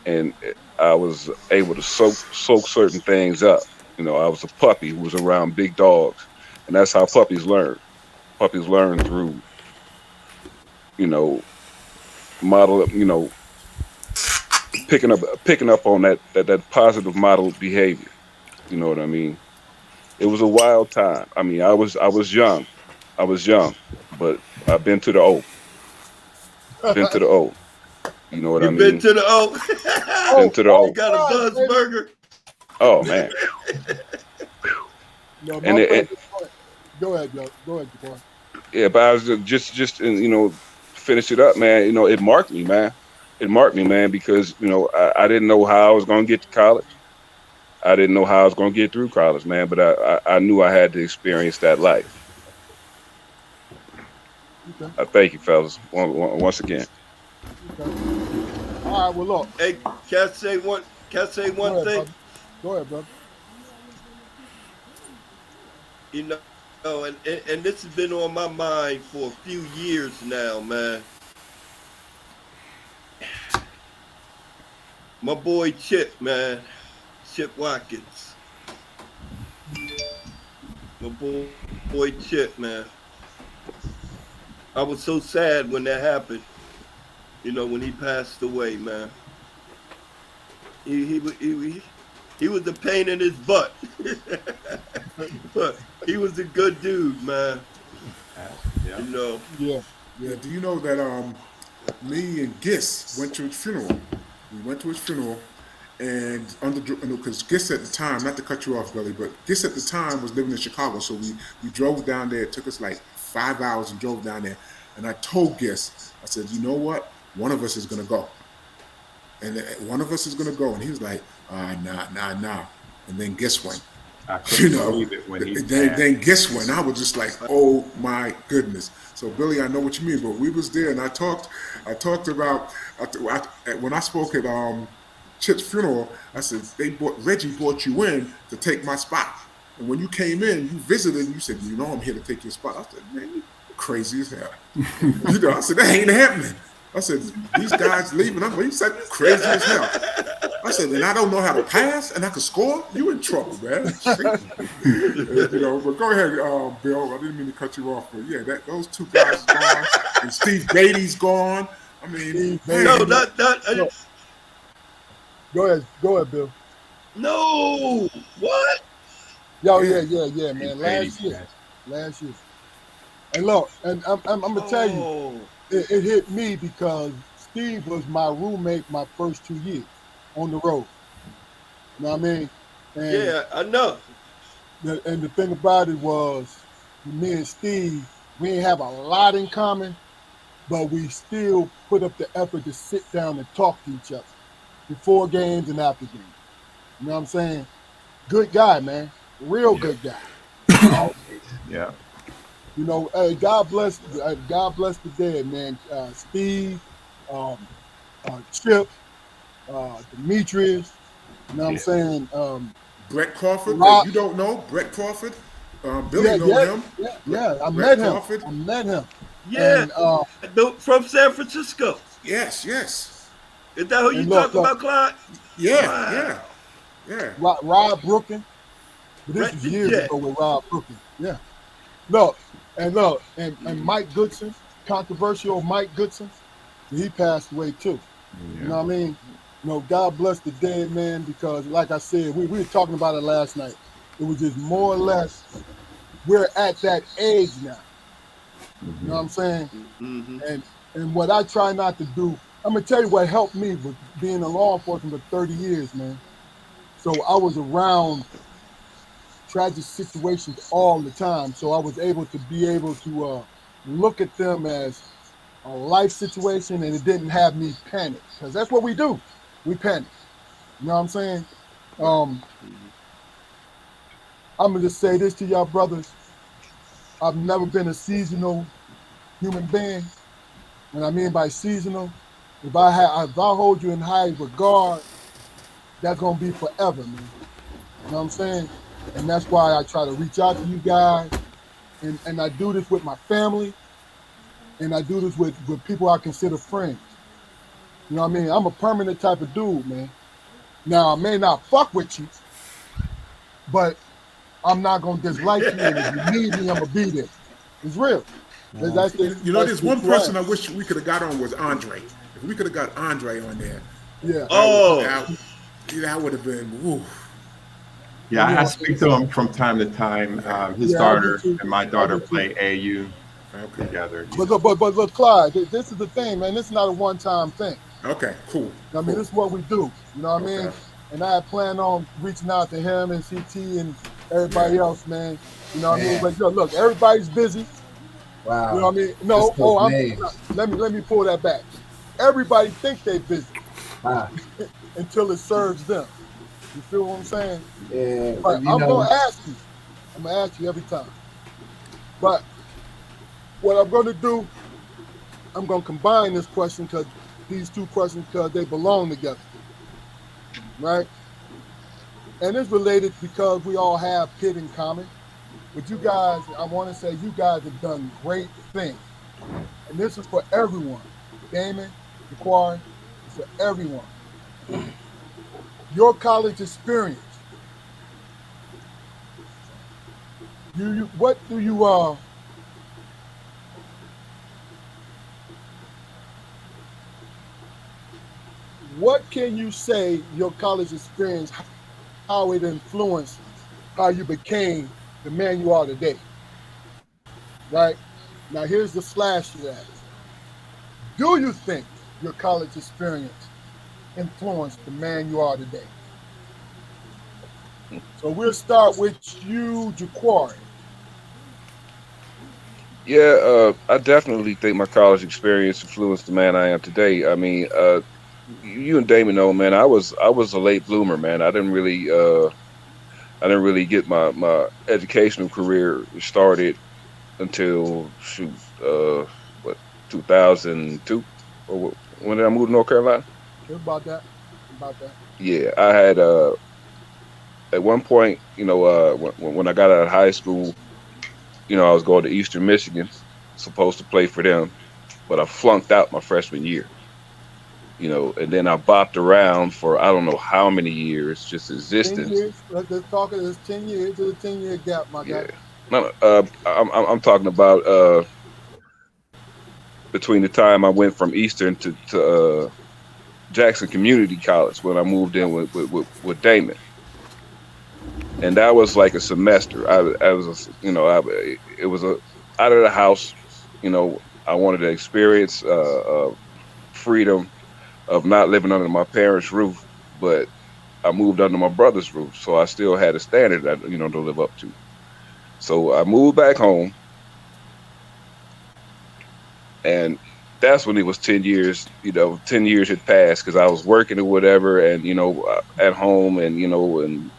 and I was able to soak certain things up. You know, I was a puppy who was around big dogs, and that's how puppies learn. Puppies learn through, you know, you know, picking up on that positive model behavior. You know what I mean? It was a wild time. I mean, I was young, but I've been to the O. You know what I mean? Been to the O. Been to the O. You got a Buzz burger. Oh man. No, And go ahead, Jaquari. Yeah, but I was just you know, finish it up, man. You know, it marked me, man. Because, you know, I didn't know how I was going to get to college. I didn't know how I was going to get through college, man. But I knew I had to experience that life. Okay. I thank you, fellas, once again. Okay. All right, well, look. Hey, can I say one? Can I say Go one ahead, thing? brother. Go ahead, brother. You know, and this has been on my mind for a few years now, man. My boy Chip, man, Chip Watkins. My boy Chip, man. I was so sad when that happened. You know, when he passed away, man. He was a pain in his butt, but he was a good dude, man. Yeah. You know. Yeah. Yeah, do you know that me and Gis went to his funeral? We went to his funeral, and because Gis at the time, not to cut you off, Billy, but Gis at the time was living in Chicago, so we drove down there. It took us like 5 hours and drove down there. And I told Gis, I said, you know what? One of us is gonna go, and one of us is gonna go. And he was like, nah. And then Gis went. I couldn't You know, believe it when he then Gis went. I was just like, oh my goodness. So Billy, I know what you mean, but we was there, and I talked about when I spoke at Chip's funeral. I said Reggie brought you in to take my spot, and when you came in, you visited, and you said, you know, I'm here to take your spot. I said, man, you crazy as hell. You know, I said that ain't happening. I said these guys leaving. He said you crazy as hell. I said, and I don't know how to pass, and I can score. You in trouble, man. You know, but go ahead, Bill. I didn't mean to cut you off, but yeah, those two guys are gone, and Steve Beatty's gone. I mean, No, not. Go ahead, Bill. No, what? Yo, yeah, man. Last year. And look, and I'm gonna tell you, it hit me because Steve was my roommate my first 2 years on the road. You know what I mean? And Yeah, I know. and the thing about it was, me and Steve, we didn't have a lot in common, but we still put up the effort to sit down and talk to each other before games and after games. You know what I'm saying? Good guy, man. Real good guy. Yeah. You know, hey, God bless the dead, man. Steve, Chip, Demetrius. You know what I'm saying? Brett Crawford. Rob, You don't know Brett Crawford? Billy know him. Yeah. I Brett met him. Crawford. Yeah, And from San Francisco. Yes. Is that who you And talking about, Clyde? Yeah. Rob Brooken. But this Brett was the years Jet. ago with Rob Brooken. Yeah. Look, and Mike Goodson, controversial Mike Goodson, he passed away too. Yeah. You know what I mean? You know, God bless the dead, man, because like I said, we were talking about it last night. It was just more or less, we're at that age now. You know what I'm saying? Mm-hmm. And what I try not to do, I'm gonna tell you what helped me with being in law enforcement for 30 years, man. So I was around tragic situations all the time. So I was able to look at them as a life situation, and it didn't have me panic, because that's what we do. We panic. You know what I'm saying? I'm gonna just say this to y'all brothers. I've never been a seasonal human being. And I mean by seasonal, if I hold you in high regard, that's gonna be forever, man. You know what I'm saying? And that's why I try to reach out to you guys. And I do this with my family. And I do this with people I consider friends. You know what I mean? I'm a permanent type of dude, man. Now, I may not fuck with you, but I'm not going to dislike you. And if you need me, I'm going to be there. It's real. There's one person I wish we could have got on was Andre. If we could have got Andre on there. Yeah. That would have been, woo. Yeah, I speak to him from time to time. His daughter and my daughter play AU together. But look, Clyde, this is the thing, man. This is not a one-time thing. Okay, cool. I mean, this is what we do. You know what I mean? And I plan on reaching out to him and CT and everybody else, man. You know what I mean? But look, everybody's busy. Wow. You know what I mean? No, let me pull that back. Everybody thinks they're busy until it serves them. You feel what I'm saying? Yeah. But I'm gonna ask you. I'm gonna ask you every time. But what I'm gonna do, I'm gonna combine this question because these two questions because they belong together, right? And it's related because we all have Pitt in common. But you guys, I want to say you guys have done great things. And this is for everyone. Damon, Jaquari, it's for everyone. Your college experience. What do you what can you say your college experience, how it influenced how you became the man you are today? Right? Now here's the slash to that. Do you think your college experience influenced the man you are today? So we'll start with you, Jaquari. Yeah, I definitely think my college experience influenced the man I am today. I mean, you and Damon know, man, I was a late bloomer, man. I didn't really get my educational career started until shoot, what 2002 or when did I move to North Carolina? About that. About that. Yeah, I had at one point, when I got out of high school, I was going to Eastern Michigan, supposed to play for them, but I flunked out my freshman year. And then I bopped around for I don't know how many years, just 10 existing. years. Let's talk it. It's 10 years. It's a 10-year gap, my Yeah, guy. no, I'm talking about between the time I went from Eastern to Jackson Community College when I moved in with Damon, and that was like a semester. I was, it was a out of the house. I wanted to experience freedom of not living under my parents' roof, but I moved under my brother's roof, so I still had a standard that to live up to. So I moved back home, and that's when it was 10 years. 10 years had passed because I was working or whatever, and at home, and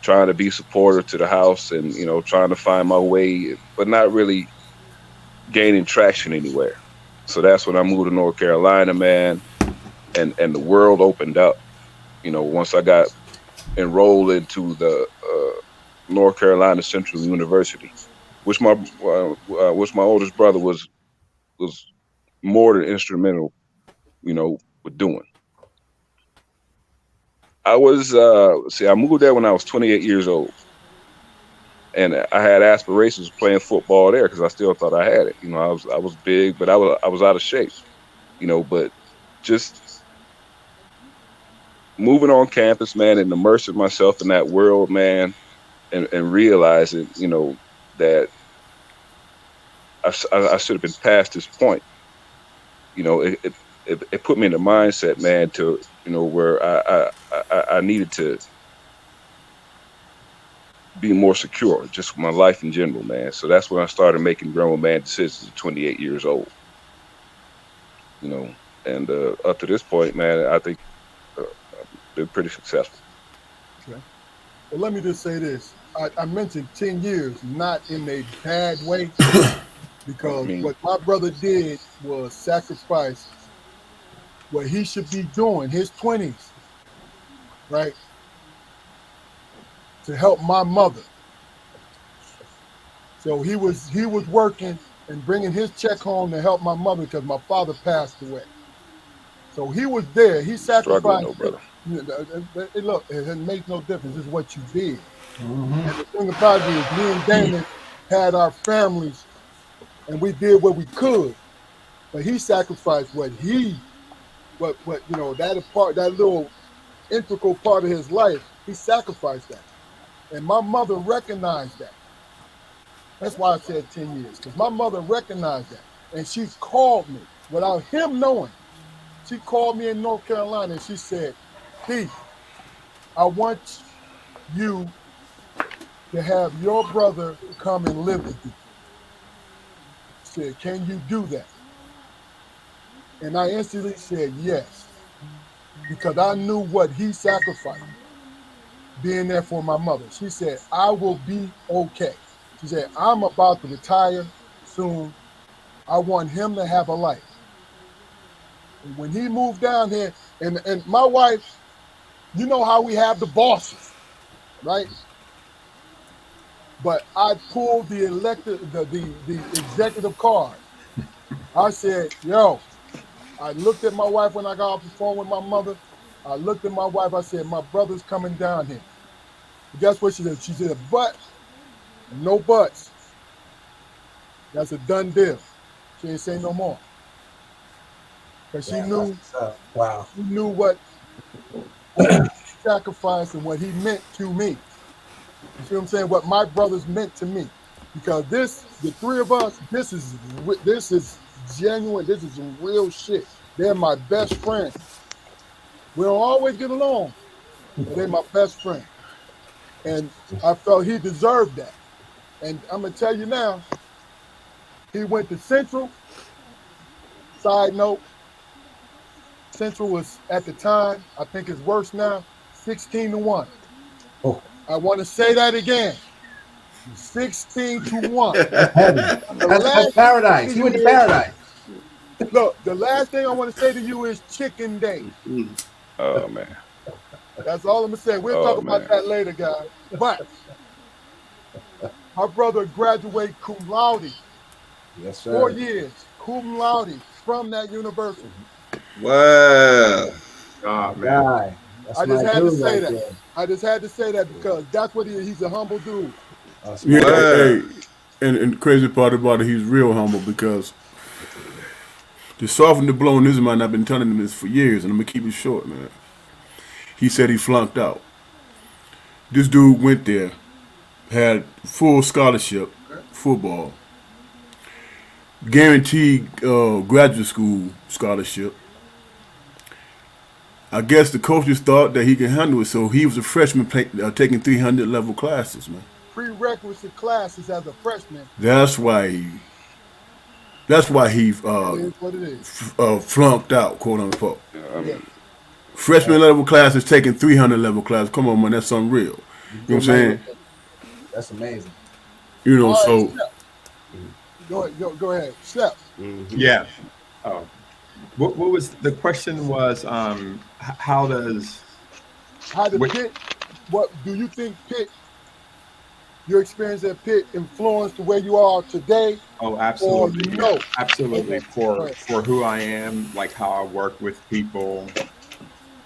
trying to be supportive to the house, and trying to find my way, but not really gaining traction anywhere. So that's when I moved to North Carolina, man, and the world opened up. Once I got enrolled into the North Carolina Central University, which my oldest brother was more than instrumental, with doing. I moved there when I was 28 years old, and I had aspirations of playing football there because I still thought I had it. I was big, but I was out of shape. But just moving on campus, man, and immersing myself in that world, man, and realizing, that I should have been past this point. It put me in the mindset, man, to where I needed to be more secure, just my life in general, man. So that's when I started making grown man decisions at 28 years old. And up to this point, man, I think I've been pretty successful. Okay. Well, let me just say this. I mentioned 10 years, not in a bad way, because what my brother did was sacrifice what he should be doing, his 20s, right, to help my mother. So he was working and bringing his check home to help my mother because my father passed away. So he was there. He sacrificed. Struggling, brother. Look, it makes no difference. It's what you did. And the thing about it is, me and Damon had our families, and we did what we could. But he sacrificed what that little integral part of his life. He sacrificed that, and my mother recognized that. That's why I said 10 years, because my mother recognized that, and she called me without him knowing. She called me in North Carolina, and she said, "Keith, I want you to have your brother come and live with you." She said, "Can you do that?" And I instantly said yes, because I knew what he sacrificed being there for my mother. She said, "I will be okay." She said, "I'm about to retire soon. I want him to have a life." And when he moved down here, and my wife, you know how we have the bosses, right? But I pulled the executive card. I said, yo, I looked at my wife when I got off the phone with my mother. I looked at my wife. I said, my brother's coming down here. But guess what she said? She said, but no buts. That's a done deal. She ain't say no more. Because she knew, wow. she knew what sacrifice and what he meant to me. You see what I'm saying? What my brothers meant to me. Because the three of us, this is genuine. This is some real shit. They're my best friends. We don't always get along, but they're my best friend. And I felt he deserved that. And I'm going to tell you now, he went to Central. Side note, Central was, at the time, I think it's worse now, 16-1. Oh. I want to say that again. 16-1. That's paradise. He went to paradise. Look, the last thing I want to say to you is chicken day. Oh, man. That's all I'm going to say. We'll talk about that later, guys. But my brother graduated cum laude. Yes, sir. 4 years, cum laude from that university. Wow. Oh, man. Guy. I just had to say that. I just had to say that because that's what he is. He's a humble dude. Yeah, Wow. hey, and the crazy part about it, he's real humble because to soften the blow on his mind, I've been telling him this for years, and I'm going to keep it short, man. He said he flunked out. This dude went there, had full scholarship, football, guaranteed graduate school scholarship. I guess the coaches thought that he could handle it, so he was a freshman taking 300 level classes, man. Prerequisite classes as a freshman. That's why he It is what it is. flunked out, quote unquote. Yeah. Freshman level classes taking 300 level classes. Come on, man, that's unreal. You know what I'm saying? That's amazing. You know, All so right, go ahead. Step. Yeah. Oh. What was the question? Was how does Pitt? What do you think Pitt? Your experience at Pitt influenced the way you are today? Oh, absolutely. No. Absolutely. Okay. For who I am, like how I work with people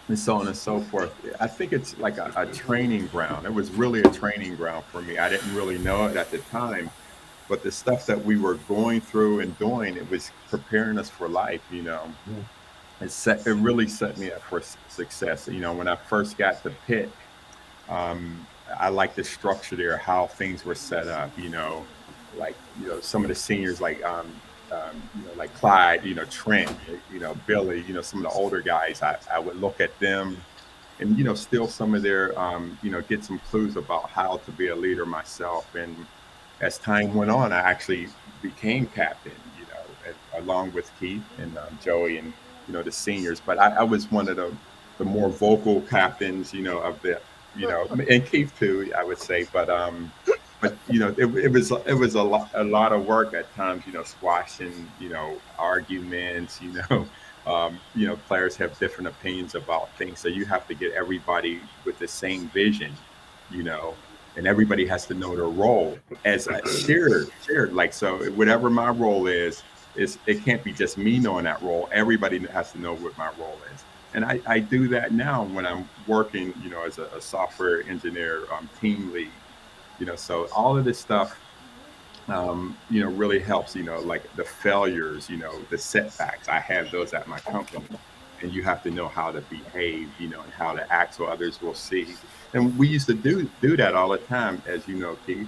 and so on and so forth. I think it's like a training ground. It was really a training ground for me. I didn't really know it at the time, but the stuff that we were going through and doing, it was preparing us for life, you know. It really set me up for success. You know, when I first got to Pitt, I liked the structure there, how things were set up, you know, like, you know, some of the seniors like, you know, like Clyde, you know, Trent, you know, Billy, you know, some of the older guys, I would look at them and, you know, steal some of their, you know, get some clues about how to be a leader myself. And as time went on, I actually became captain, you know, along with Keith and Joey and, you know, the seniors. But I was one of the more vocal captains, you know, of the, you know, and Keith too, I would say. But you know, it was a lot of work at times, you know, squashing, you know, arguments, you know, players have different opinions about things. So you have to get everybody with the same vision, you know, and everybody has to know their role as a shared, like, so whatever my role is it can't be just me knowing that role. Everybody has to know what my role is. And I do that now when I'm working, you know, as a software engineer, team lead, you know, so all of this stuff, you know, really helps, you know, like the failures, you know, the setbacks. I have those at my company, and you have to know how to behave, you know, and how to act so others will see. And we used to do that all the time, as you know, Keith.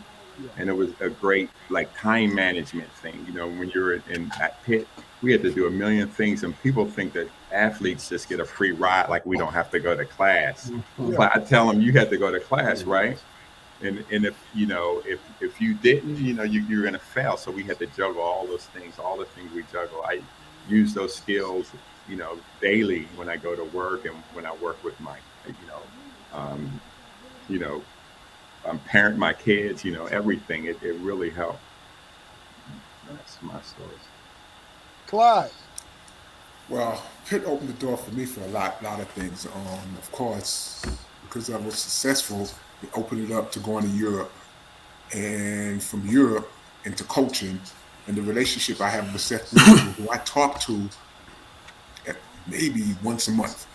And it was a great, like, time management thing. You know, when you're at Pitt, we had to do a million things, and people think that athletes just get a free ride, like we don't have to go to class. But I tell them, you had to go to class, right? And if, you know, if you didn't, you know, you're going to fail. So we had to juggle all those things, all the things we juggle. I use those skills, you know, daily when I go to work and when I work with my, you know, parent my kids, you know, everything. It really helped. That's my story. Clyde. Well, Pitt opened the door for me for a lot of things. Of course, because I was successful, it opened it up to going to Europe, and from Europe into coaching, and the relationship I have with Seth Greenberg, who I talk to maybe once a month,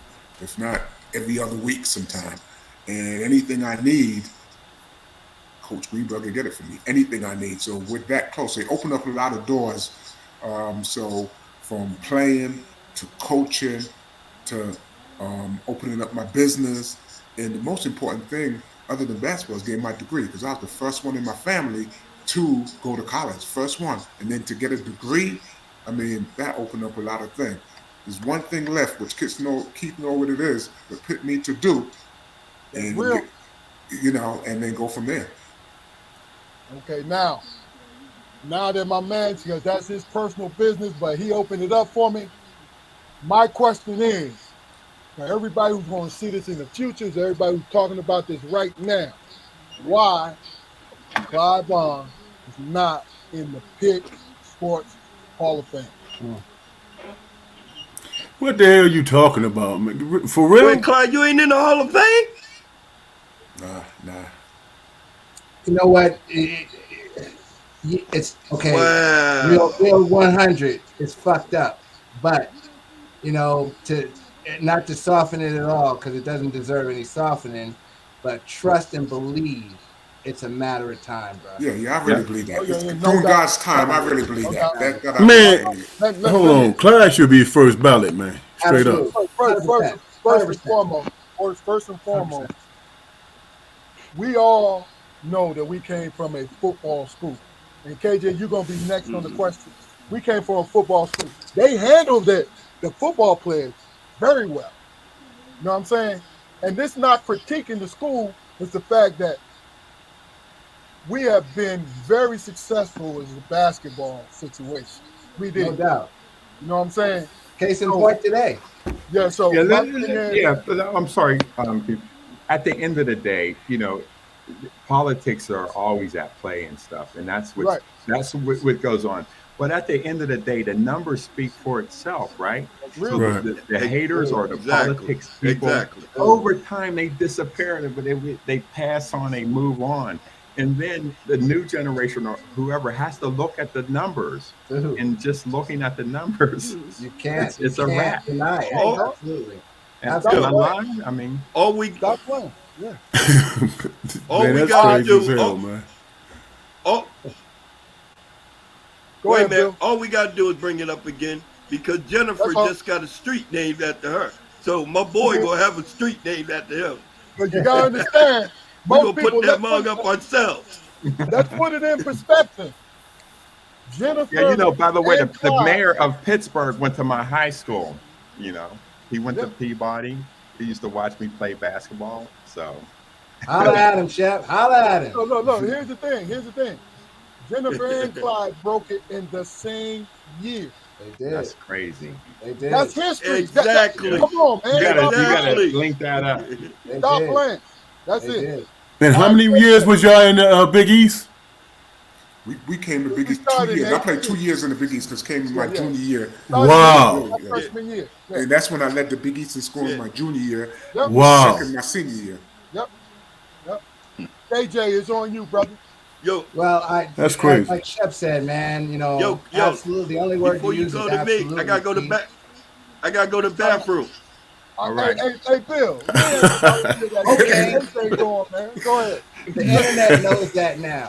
if not every other week sometime. And anything I need, Coach Greenberg can get it for me. Anything I need. So we're that close. They open up a lot of doors. So from playing to coaching to opening up my business. And the most important thing, other than basketball, is getting my degree, because I was the first one in my family to go to college. First one. And then to get a degree, I mean, that opened up a lot of things. There's one thing left, which Keith know what it is, what Pitt need to do, and and then go from there. Okay, now that my man, because that's his personal business, but he opened it up for me. My question is, for everybody who's going to see this in the future, is everybody who's talking about this right now, why Clive Vaughn is not in the Pitt Sports Hall of Fame? What the hell are you talking about, man? For real? Wait, Clyde, you ain't in the Hall of Fame? Nah. You know what? It's okay. Wow. Real 100 is fucked up, but to not to soften it at all, because it doesn't deserve any softening, but trust and believe it's a matter of time, bro. Yeah, I really believe that. Through God's time, I really believe that. Man, hold on. Clyde should be first ballot, man. Straight up. First and foremost, we all know that we came from a football school. And KJ, you're going to be next on the question. We came from a football school. They handled the football players very well. You know what I'm saying? And this not critiquing the school, it's the fact that we have been very successful in the basketball situation. We did. No doubt. You know what I'm saying? Case in point today. Yeah, so I'm sorry. At the end of the day, politics are always at play and stuff, and that's what goes on. But at the end of the day, the numbers speak for itself, right? So the haters or the politics people, over time they disappear, but they pass on, they move on. And then the new generation or whoever has to look at the numbers, and just looking at the numbers, you can't. It's a wrap. Deny it. Absolutely. Am I lying? I mean, all we stop playing. Yeah. All man, we that's gotta crazy do. as hell, man. Go ahead, man. Bill. All we gotta do is bring it up again, because Jennifer just got a street named after her. So my boy gonna have a street named after him. But you gotta understand, we're gonna put that mug up ourselves. Let's put it in perspective. Jennifer. Yeah, by the way, the mayor of Pittsburgh went to my high school. He went to Peabody. He used to watch me play basketball. So, holla at him, Shep. Holla at him. No. Here's the thing. Jennifer and Clyde broke it in the same year. They did. That's crazy. They did. That's history. Exactly. Come on, man. You gotta link that up. Stop playing. That's it. And how many years was y'all in the Big East? We came to Big East 2 years. I played 2 years in the Big East because came in my junior year. Wow. Freshman year. Yeah. And that's when I led the Big East in scoring my junior year. Yep. Wow. Second my senior year. Yep. KJ, it's on you, brother. Yo. Well, that's crazy. Like Shep said, man, absolutely. The only word before you go to me, I gotta go to back. I gotta go to the bathroom. All right. Hey, Bill. Okay. Go ahead. The internet knows that now.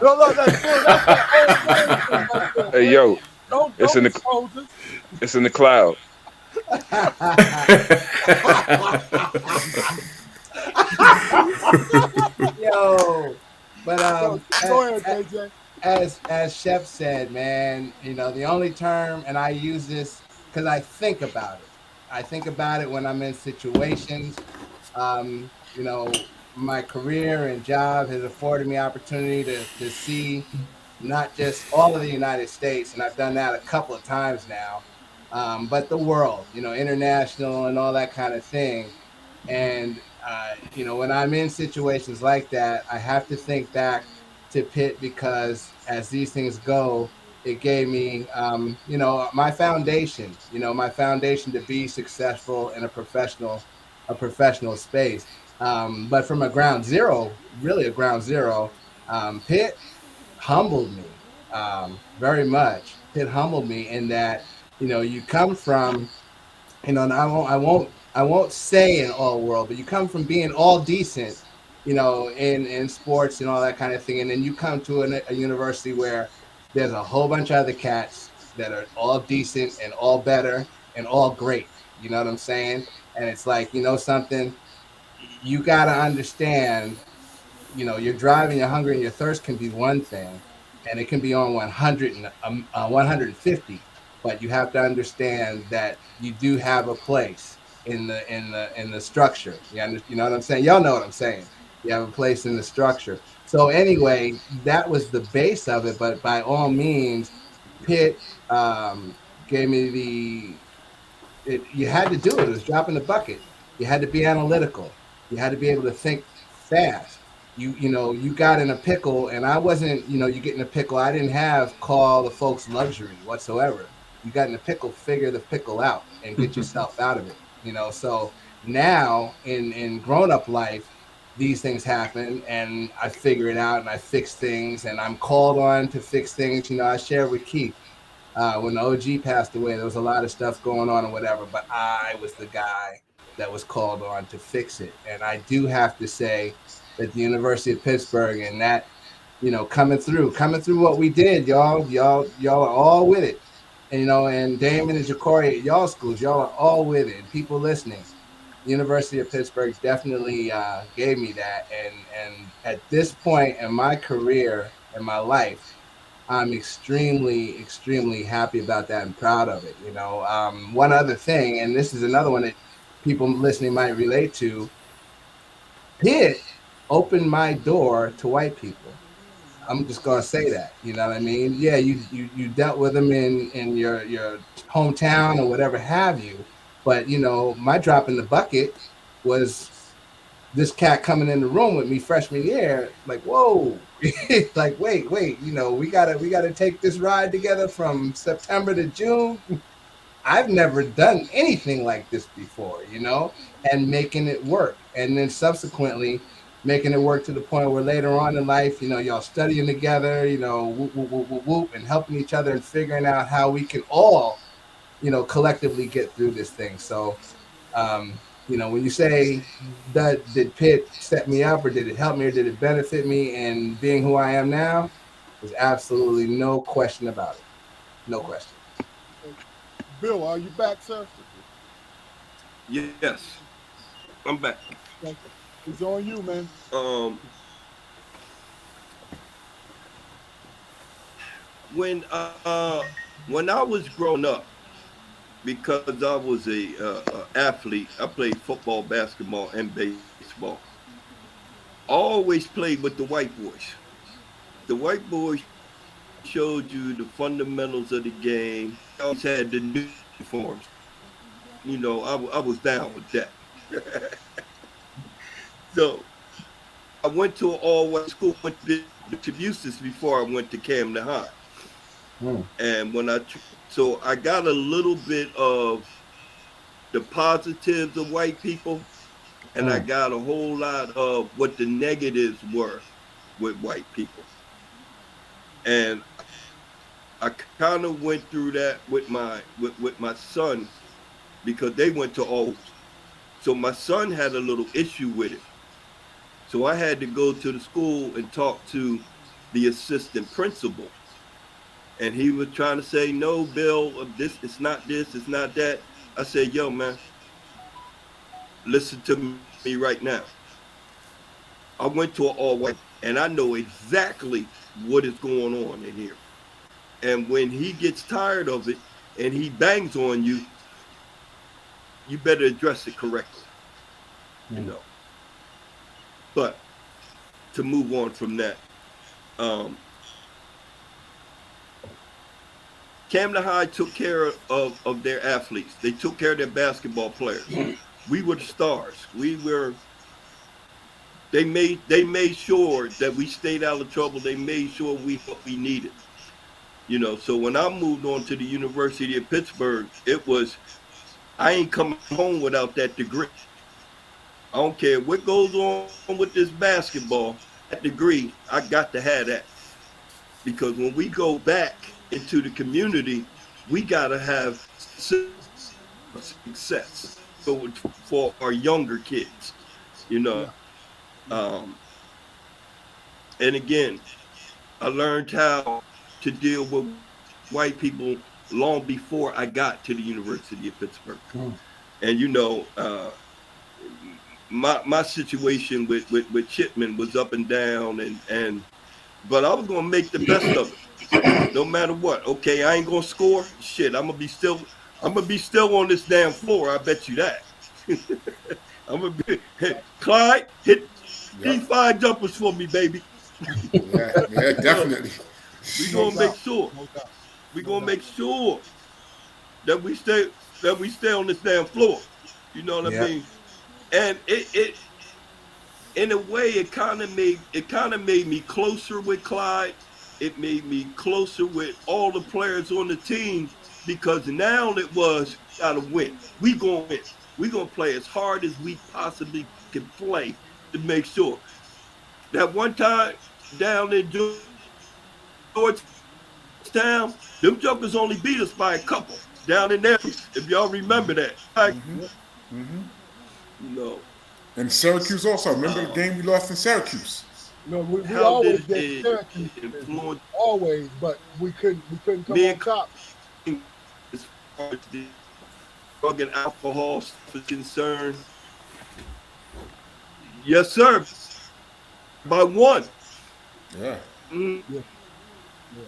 Hey, yo. It's in the cloud. Yo, but go ahead, KJ. As Shep said, man, the only term, and I use this because I think about it. I think about it when I'm in situations. My career and job has afforded me opportunity to see not just all of the United States, and I've done that a couple of times now, but the world, international and all that kind of thing. And, when I'm in situations like that, I have to think back to Pitt, because as these things go, it gave me, my foundation. My foundation to be successful in a professional space. But from a ground zero, really a ground zero, Pitt humbled me very much. Pitt humbled me in that, you come from, and I won't say in all world, but you come from being all decent, in sports and all that kind of thing, and then you come to a university where there's a whole bunch of other cats that are all decent and all better and all great. You know what I'm saying? And it's like, something, you got to understand, your drive and your hunger and your thirst can be one thing, and it can be on 100 and 150, but you have to understand that you do have a place in the structure. You know what I'm saying? Y'all know what I'm saying. You have a place in the structure. So anyway, that was the base of it. But by all means, Pitt gave me you had to do it. It was dropping the bucket. You had to be analytical. You had to be able to think fast. You got in a pickle, and I wasn't. You get in a pickle. I didn't have call the folks luxury whatsoever. You got in a pickle, figure the pickle out and get yourself out of it. So now in grown up life, these things happen, and I figure it out, and I fix things, and I'm called on to fix things. I share with Keith when the OG passed away, there was a lot of stuff going on and whatever, but I was the guy that was called on to fix it. And I do have to say that the University of Pittsburgh and that, coming through what we did, y'all are all with it. And Damon and Ja'Cory at y'all schools, y'all are all with it. And people listening, the University of Pittsburgh definitely gave me that. And at this point in my career and my life, I'm extremely, extremely happy about that and proud of it. One other thing, and this is another one that people listening might relate to. Pitt opened my door to white people. I'm just gonna say that. You know what I mean? Yeah, you dealt with them in your hometown or whatever have you, but my drop in the bucket was this cat coming in the room with me freshman year, like, whoa, like, wait, we gotta take this ride together from September to June. I've never done anything like this before, and making it work. And then subsequently making it work to the point where later on in life, y'all studying together, whoop, whoop, whoop, whoop, whoop, and helping each other and figuring out how we can all, collectively get through this thing. So, when you say that did Pitt set me up, or did it help me, or did it benefit me in being who I am now, there's absolutely no question about it. No question. Bill, are you back, sir? Yes, I'm back. It's on you, man. When I was growing up, because I was a athlete, I played football, basketball, and baseball. I always played with the white boys. The white boys showed you the fundamentals of the game. They always had the new uniforms. I was down with that. So I went to an all-white school, went to Bishop Eustace before I went to Camden High. And so I got a little bit of the positives of white people, and I got a whole lot of what the negatives were with white people. And I kind of went through that with my son, because they went to all. So my son had a little issue with it. So I had to go to the school and talk to the assistant principal. And he was trying to say, no, Bill, it's not this, it's not that. I said, yo, man, listen to me right now. I went to an all-white, and I know exactly what is going on in here. And when he gets tired of it and he bangs on you, you better address it correctly. But to move on from that, Camden High took care of their athletes. They took care of their basketball players. We were the stars. They made sure that we stayed out of trouble. They made sure what we needed. So when I moved on to the University of Pittsburgh, it was I ain't coming home without that degree. I don't care what goes on with this basketball. That degree, I got to have that. Because when we go back into the community, we got to have success for our younger kids, you know. Yeah. Um, and again, I learned how to deal with white people long before I got to the University of Pittsburgh. Mm. And my situation with Chipman was up and down, and but I was gonna make the best of it, no matter what. Okay, I ain't gonna score. Shit, I'm gonna be still on this damn floor. I bet you that. I'm gonna be Clyde, hit these 5 jumpers for me, baby. Yeah, definitely. We No gonna make doubt. sure. No doubt. We No gonna doubt. make sure that we stay on this damn floor. You know what I Yeah. mean? And it in a way it kind of made me closer with Clyde. It made me closer with all the players on the team because now it was gotta win. We gonna win. We gonna play as hard as we possibly can play to make sure. That one time down in Georgetown, them jokers only beat us by a couple down in there. If y'all remember that, like, Yeah. you know, And Syracuse also. Remember the game we lost in Syracuse? We how always did get it Syracuse influence always, but we couldn't come me on and top. as far as the drug and alcohol stuff is concerned? Yes, sir. By one. Yeah. Mm, Yeah. Yeah.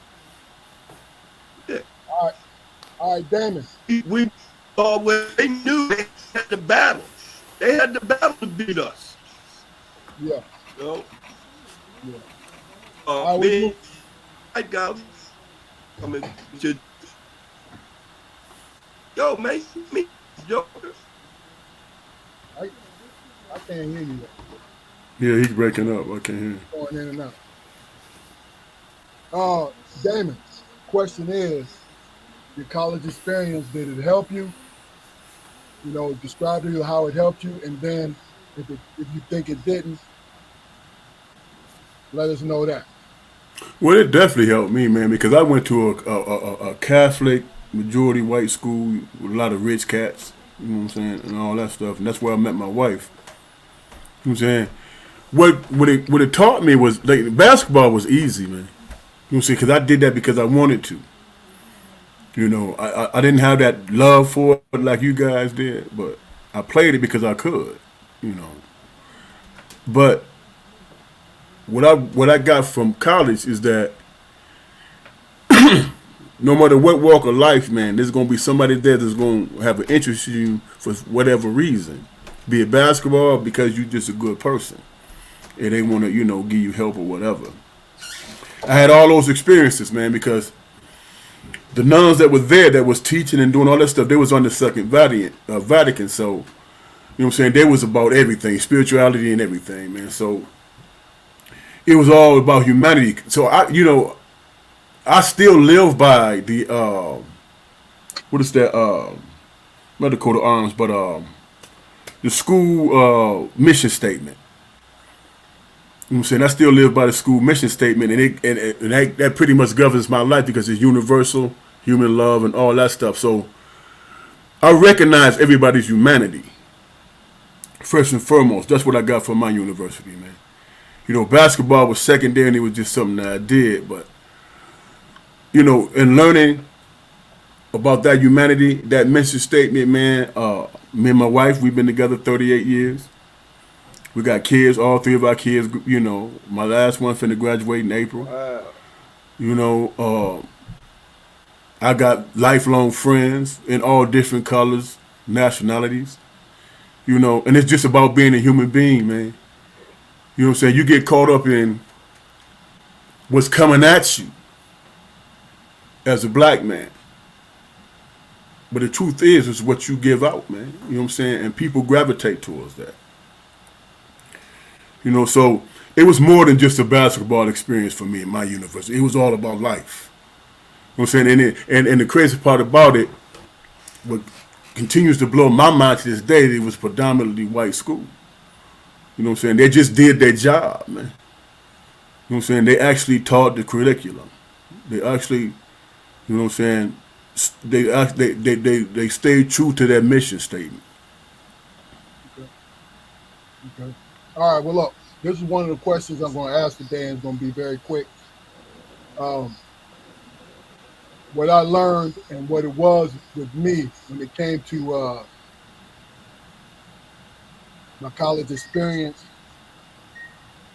yeah. All right, Damon. We always they knew they had the battle. They had the battle to beat us. Yeah. You know? Yeah. All right, we Me, move. I got coming to yo, man, me, Joker. I can't hear you. Yeah, he's breaking up. I can't hear you. Going in and out. Damon. Question is, your college experience, did it help you? Describe to you how it helped you, and then if you think it didn't, let us know that. Well, it definitely helped me, man, because I went to a Catholic majority white school with a lot of rich cats, you know what I'm saying, and all that stuff, and that's where I met my wife. You know what I'm saying? What it taught me was like basketball was easy, man. You know what I'm saying? Because I did that because I wanted to. I didn't have that love for it like you guys did, but I played it because I could. You know, but what I got from college is that no matter what walk of life, man, there's gonna be somebody there that's gonna have an interest in you for whatever reason, be it basketball or because you're just a good person, and they want to give you help or whatever. I had all those experiences, man, because the nuns that were there that was teaching and doing all that stuff, they was on the Second Vatican, so you know what I'm saying. They was about everything, spirituality and everything, man. So it was all about humanity. So I still live by the what is that? Not the coat of arms, but the school mission statement. You know what I'm saying? I still live by the school mission statement, and that pretty much governs my life because it's universal, human love, and all that stuff. So I recognize everybody's humanity. First and foremost, that's what I got from my university, man. Basketball was secondary and it was just something that I did, but in learning about that humanity, that mission statement, man, me and my wife, we've been together 38 years. We got kids, all 3 of our kids, my last one finna graduate in April. I got lifelong friends in all different colors, nationalities, and it's just about being a human being, man. You know what I'm saying? You get caught up in what's coming at you as a black man. But the truth is what you give out, man. You know what I'm saying? And people gravitate towards that. So it was more than just a basketball experience for me in my university. It was all about life. what I'm saying? And the crazy part about it, what continues to blow my mind to this day, it was predominantly white school. You know what I'm saying? They just did their job, man. You know what I'm saying? They actually taught the curriculum. They actually, you know what I'm saying? They stayed true to their mission statement. Okay. All right. Well, look, this is one of the questions I'm going to ask today, and it's going to be very quick. What I learned and what it was with me when it came to my college experience,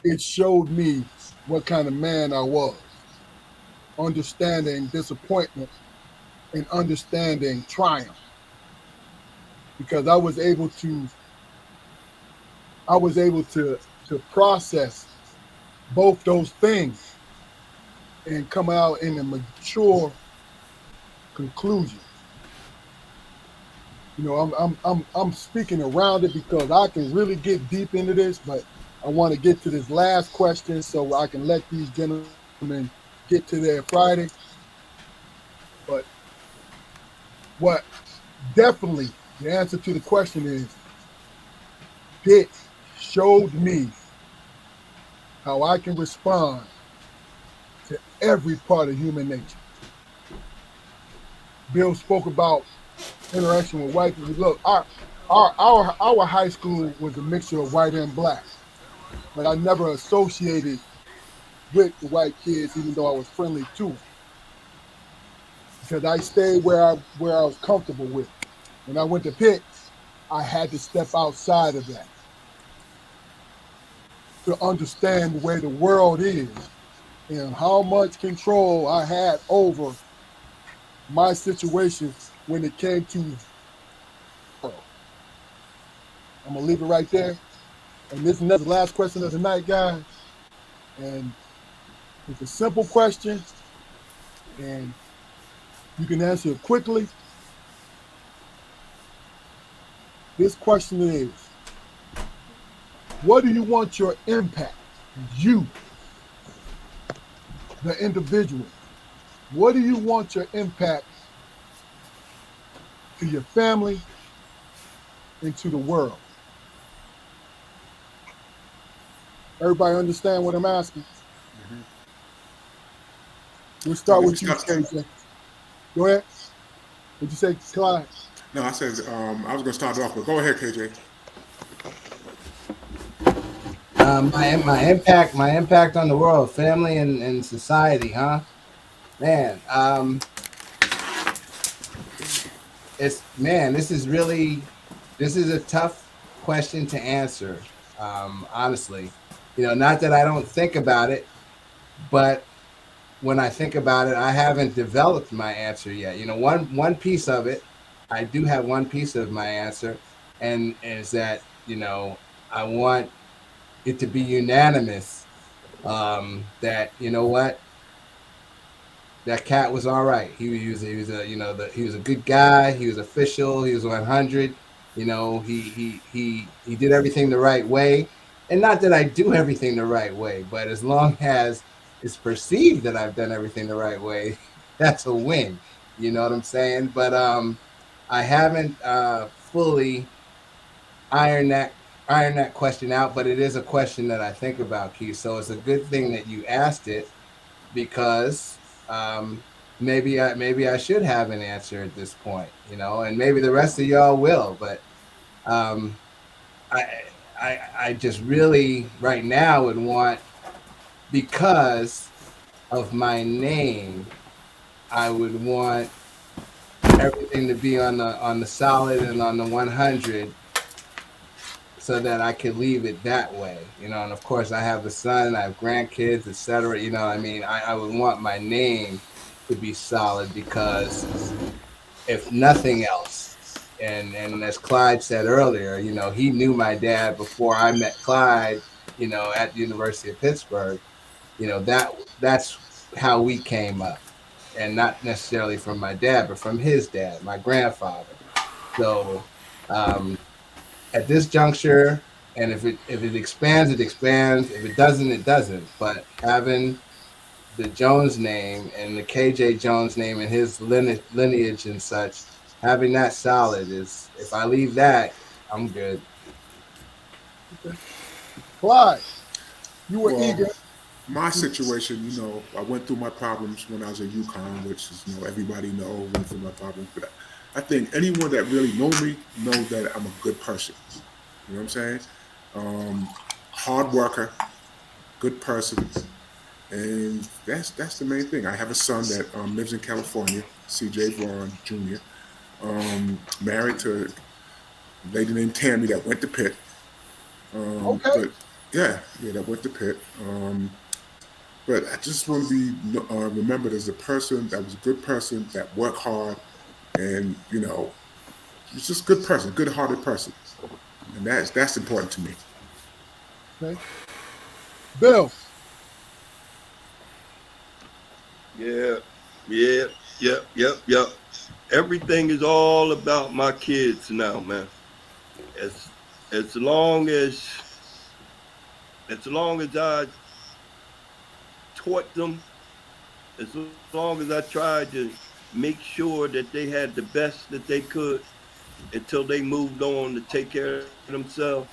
it showed me what kind of man I was, understanding disappointment and understanding triumph, because I was able to process both those things and come out in a mature conclusion. You know, I'm speaking around it because I can really get deep into this, but I want to get to this last question so I can let these gentlemen get to their Friday. But what definitely the answer to the question is, Pitt showed me how I can respond to every part of human nature. Bill spoke about interaction with white people. Look, our high school was a mixture of white and black, but I never associated with the white kids, even though I was friendly to them, because I stayed where I was comfortable with. When I went to Pitt, I had to step outside of that to understand the way the world is and how much control I had over my situation when it came to the world. I'm gonna leave it right there. And this is the last question of the night, guys. And it's a simple question, and you can answer it quickly. This question is, what do you want your impact, you, the individual, what do you want your impact to your family and to the world? Everybody understand what I'm asking? Mm-hmm. We'll start with you, KJ. Go ahead. What'd you say, Clyde? No, I said I was going to start it off, but go ahead, KJ. My impact on the world, family and society, huh? Man, this is a tough question to answer. Honestly, not that I don't think about it, but when I think about it, I haven't developed my answer yet. One piece of it, I do have one piece of my answer, and is that I want it to be unanimous. That what, that cat was all right. He was he was a good guy. He was official. He was 100. He did everything the right way, and not that I do everything the right way, but as long as it's perceived that I've done everything the right way, that's a win. You know what I'm saying? But I haven't fully ironed that question out, but it is a question that I think about, Keith. So it's a good thing that you asked it, because maybe I should have an answer at this point, and maybe the rest of y'all will. But I just really right now would want, because of my name, I would want everything to be on the solid and on the 100, so that I could leave it that way, and of course I have a son, I have grandkids, etc. I would want my name to be solid, because if nothing else, and as Clyde said earlier, he knew my dad before I met Clyde, at the University of Pittsburgh. That's how we came up, and not necessarily from my dad, but from his dad, my grandfather. So at this juncture, and if it expands, it expands. If it doesn't, it doesn't. But having the Jones name and the KJ Jones name and his lineage and such, having that solid is, if I leave that, I'm good. Clyde, you were Well, eager. my situation, I went through my problems when I was at UConn, which is, everybody went through my problems. But I think anyone that really know me knows that I'm a good person. You know what I'm saying? Hard worker, good person, and that's the main thing. I have a son that lives in California, CJ Vaughn Jr., married to a lady named Tammy that went to Pitt. Okay. But yeah, that went to Pitt. But I just want to be remembered as a person that was a good person that worked hard, and he's just a good person, good-hearted person, and that's important to me. Okay. Bill. Yep. Everything is all about my kids now, man. As long as I taught them, as long as I tried to make sure that they had the best that they could until they moved on to take care of themselves,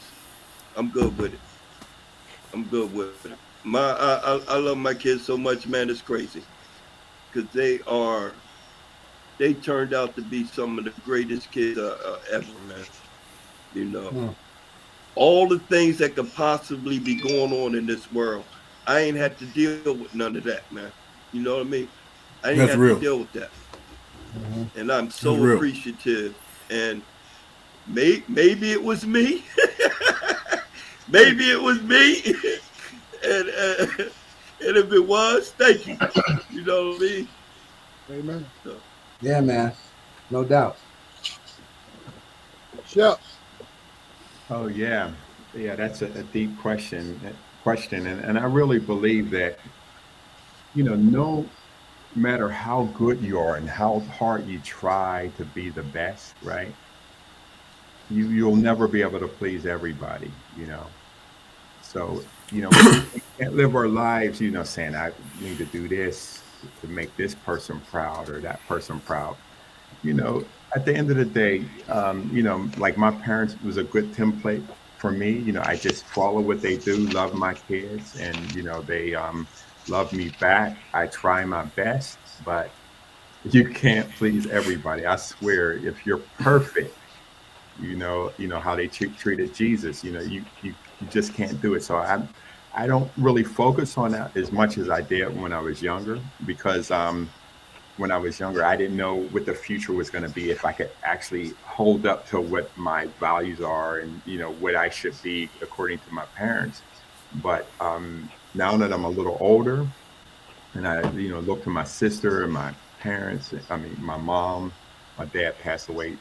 I'm good with it. I love my kids so much, man. It's crazy because they turned out to be some of the greatest kids ever, man. All the things that could possibly be going on in this world, I ain't had to deal with none of that, man. You know what I mean? I ain't That's had real. to deal with that, and I'm That's so real. appreciative. And maybe it was me, maybe it was me, and if it was, thank you. You know what I mean? Amen. So, Yeah, man, no doubt. Shep. Oh yeah, that's a deep question. And I really believe that no matter how good you are and how hard you try to be the best, right? You'll never be able to please everybody. So we can't live our lives, saying I need to do this to make this person proud or that person proud. At the end of the day, like my parents was a good template for me. I just follow what they do, love my kids, and they love me back. I try my best, but you can't please everybody. I swear, if you're perfect, how they treated Jesus. You just can't do it. So I don't really focus on that as much as I did when I was younger because when I was younger, I didn't know what the future was going to be, if I could actually hold up to what my values are and, what I should be according to my parents. But now that I'm a little older and I, look to my sister and my parents, I mean, my mom, my dad passed away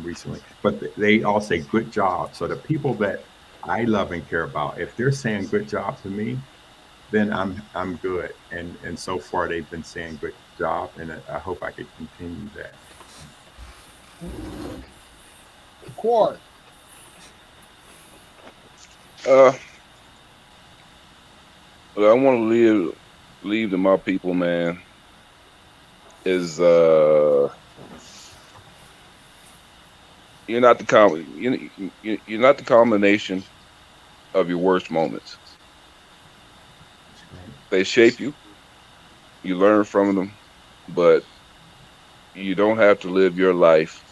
recently, but they all say good job. So the people that I love and care about, if they're saying good job to me, then I'm good. And so far they've been saying good job, and I hope I could continue that. Quart. What I want to leave to my people, man, is you're not you're not the combination of your worst moments. They shape you. You learn from them, but you don't have to live your life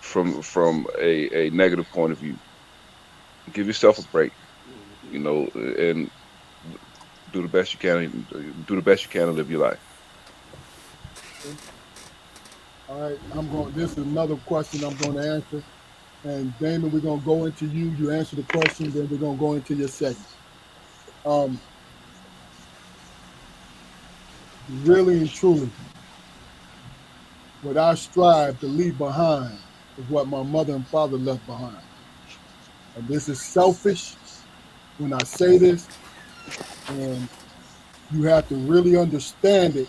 from a negative point of view. Give yourself a break, and do the best you can. Do the best you can to live your life. All right, this is another question I'm going to answer. And Damon, we're going to go into you. You answer the question, then we're going to go into your segment. Really and truly, what I strive to leave behind is what my mother and father left behind. And this is selfish when I say this, and you have to really understand it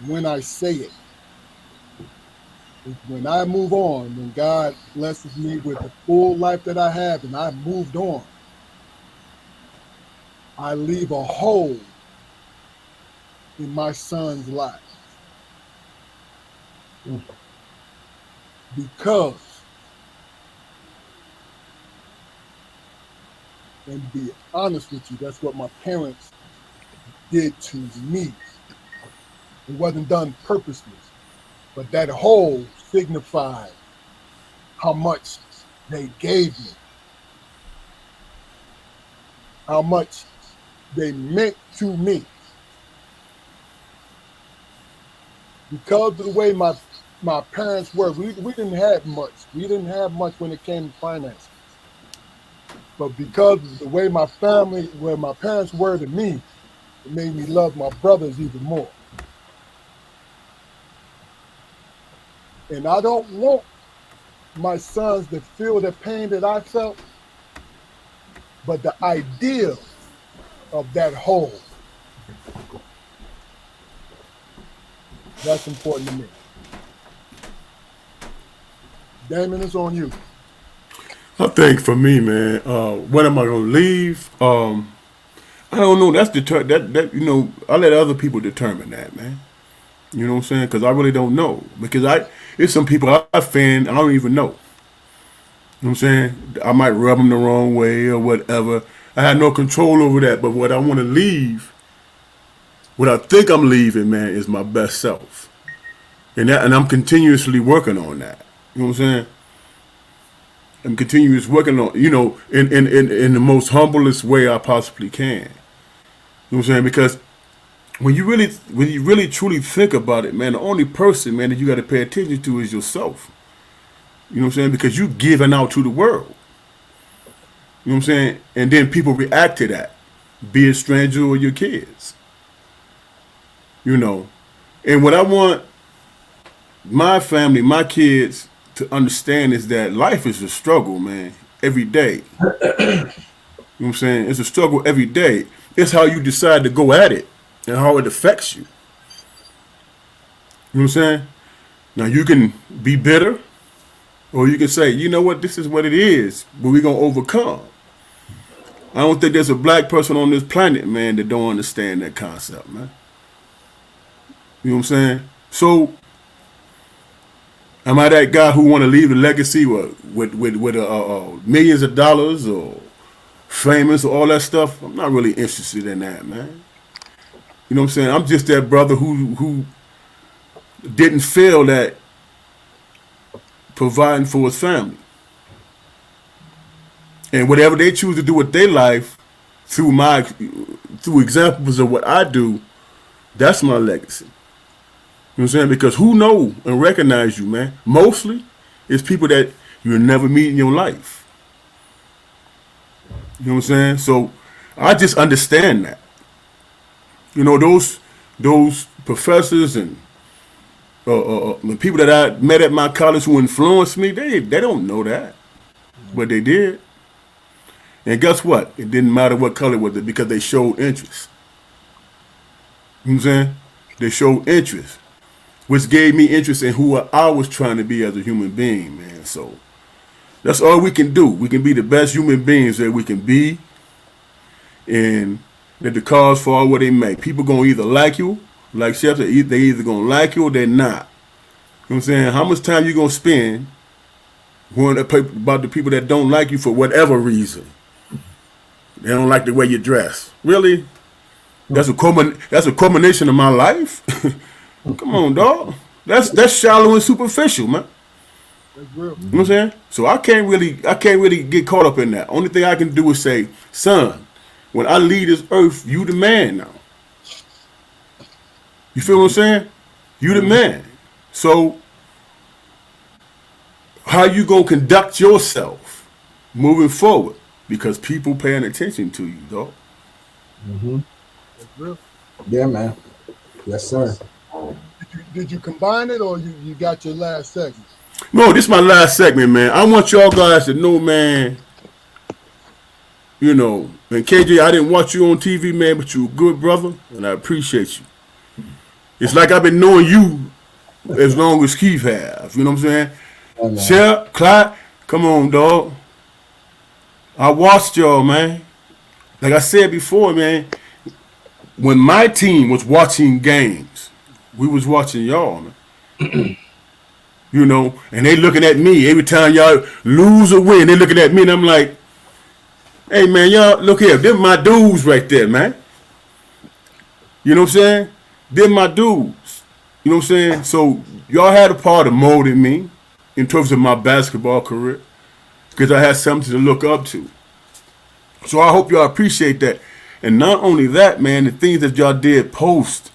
when I say it. When I move on, when God blesses me with the full life that I have and I've moved on, I leave a hole in my son's life. Because, and be honest with you, that's what my parents did to me. It wasn't done purposely, but that hole signified how much they gave me, how much they meant to me. Because of the way my parents were, we didn't have much. We didn't have much when it came to finances. But because of the way my parents were to me, it made me love my brothers even more. And I don't want my sons to feel the pain that I felt, but the idea of that whole, that's important to me. Damon, it's on you. I think for me, man, when am I gonna leave? I don't know. That's that you know. I let other people determine that, man. You know what I'm saying? Because I really don't know. Because it's some people I offend, I don't even know. You know what I'm saying? I might rub them the wrong way or whatever. I had no control over that. But what I want to leave, what I think I'm leaving, man, is my best self, and I'm continuously working on that. You know what I'm saying? I'm continuously working on, you know, in the most humblest way I possibly can. You know what I'm saying? Because when you really truly think about it, man, the only person, man, that you got to pay attention to is yourself. You know what I'm saying? Because you giving out to the world. You know what I'm saying? And then people react to that, be it stranger or your kids. You know, and what I want my family, my kids to understand is that life is a struggle, man, every day. You know what I'm saying? It's a struggle every day. It's how you decide to go at it and how it affects you. You know what I'm saying? Now you can be bitter, or you can say, you know what, this is what it is, but we're gonna overcome. I don't think there's a black person on this planet, man, that don't understand that concept, man. You know what I'm saying? So, am I that guy who want to leave a legacy with millions of dollars or famous or all that stuff? I'm not really interested in that, man. You know what I'm saying? I'm just that brother who didn't feel that providing for his family. And whatever they choose to do with their life through examples of what I do, that's my legacy. You know what I'm saying? Because who know and recognize you, man? Mostly it's people that you'll never meet in your life. You know what I'm saying? So I just understand that. You know, those professors and the people that I met at my college who influenced me, they don't know that. But they did. And guess what? It didn't matter what color it was because they showed interest. You know what I'm saying? They showed interest, which gave me interest in who I was trying to be as a human being, man. So that's all we can do. We can be the best human beings that we can be, and let the cars fall where they may. People gonna either like you, like Sheppard, they either gonna like you or they're not. You know what I'm saying? How much time you gonna spend worrying about the people that don't like you for whatever reason? They don't like the way you dress. Really? That's a culmination of my life? Come on, dog. That's shallow and superficial, man. That's real. You know what I'm saying? So I can't really get caught up in that. Only thing I can do is say, son, when I leave this earth, you the man now. You feel what I'm saying? You the man. So how you gonna conduct yourself moving forward? Because people paying attention to you, dog. Mm-hmm. That's real. Yeah, man. Yes, sir. Did you combine it or you got your last segment? No, this is my last segment, man. I want y'all guys to know, man, you know, and KJ, I didn't watch you on TV, man, but you a good brother, and I appreciate you. It's like I've been knowing you as long as Keith has. You know what I'm saying? Yeah, Shep, Clyde, come on, dog. I watched y'all, man. Like I said before, man, when my team was watching games, we was watching y'all, man. You know, and they looking at me every time y'all lose or win. They looking at me, and I'm like, hey, man, y'all, look here. Them my dudes right there, man. You know what I'm saying? Them my dudes. You know what I'm saying? So y'all had a part of molding me in terms of my basketball career because I had something to look up to. So I hope y'all appreciate that. And not only that, man, the things that y'all did post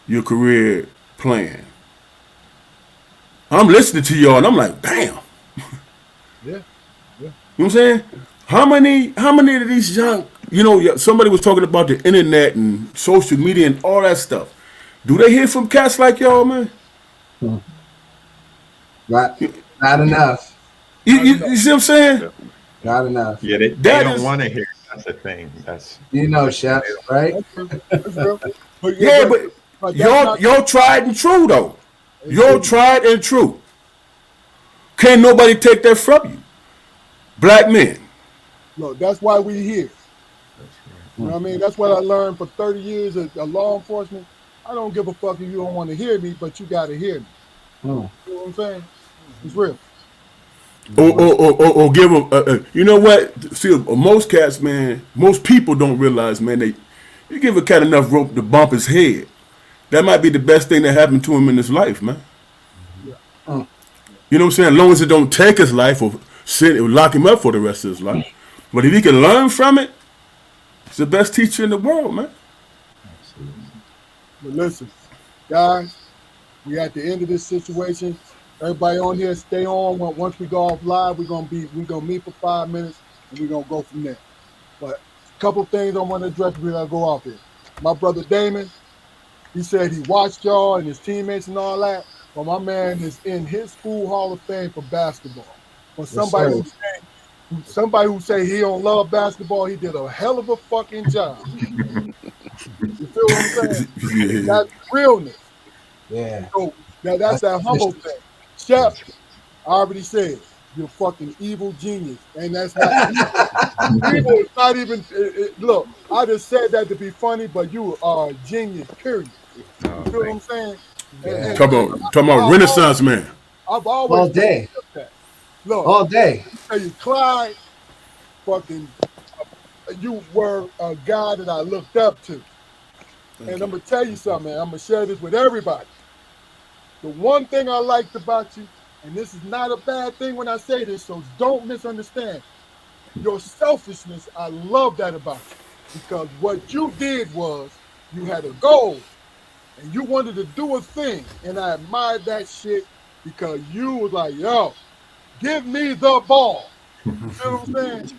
your career plan. I'm listening to y'all and I'm like, damn. Yeah. You know what I'm saying? How many of these young, you know, somebody was talking about the internet and social media and all that stuff. Do they hear from cats like y'all, man? Not enough. You see what I'm saying? Not enough. Yeah, they don't want to hear. That's the thing. That's Shep, right? That's real. But Yeah, but y'all tried and true though. Y'all tried and true. Can't nobody take that from you. Black men. Look, that's why we here. You know what I mean? That's what I learned for 30 years of law enforcement. I don't give a fuck if you don't want to hear me, but you got to hear me. You know what I'm saying? It's real. Or give them, you know what? See, most cats, man, most people don't realize, man, you give a cat enough rope to bump his head. That might be the best thing that happened to him in his life, man. Yeah. You know what I'm saying? As long as it don't take his life or lock him up for the rest of his life. But if he can learn from it, it's the best teacher in the world, man. But listen, guys, we at the end of this situation. Everybody on here, stay on. Once we go off live, we're gonna meet for 5 minutes and we're gonna go from there. But a couple things I want to address before I go off here. My brother Damon, he said he watched y'all and his teammates and all that. But my man is in his school Hall of Fame for basketball. But somebody who say he don't love basketball, he did a hell of a fucking job. You feel what I'm saying? That's realness. Yeah. So that's that humble thing. Shep, I already said, you're fucking evil genius. And that's not evil. Evil is not even, look, I just said that to be funny, but you are a genius, period. You feel what I'm saying? Yeah. Talking about Renaissance man. I've always all day. That. Look, all day. I tell you, Clive, fucking, you were a guy that I looked up to. And I'm going to tell you something, man. I'm going to share this with everybody. The one thing I liked about you, and this is not a bad thing when I say this, so don't misunderstand. Your selfishness, I love that about you. Because what you did was you had a goal and you wanted to do a thing. And I admired that shit because you was like, yo, give me the ball. You know what I'm saying?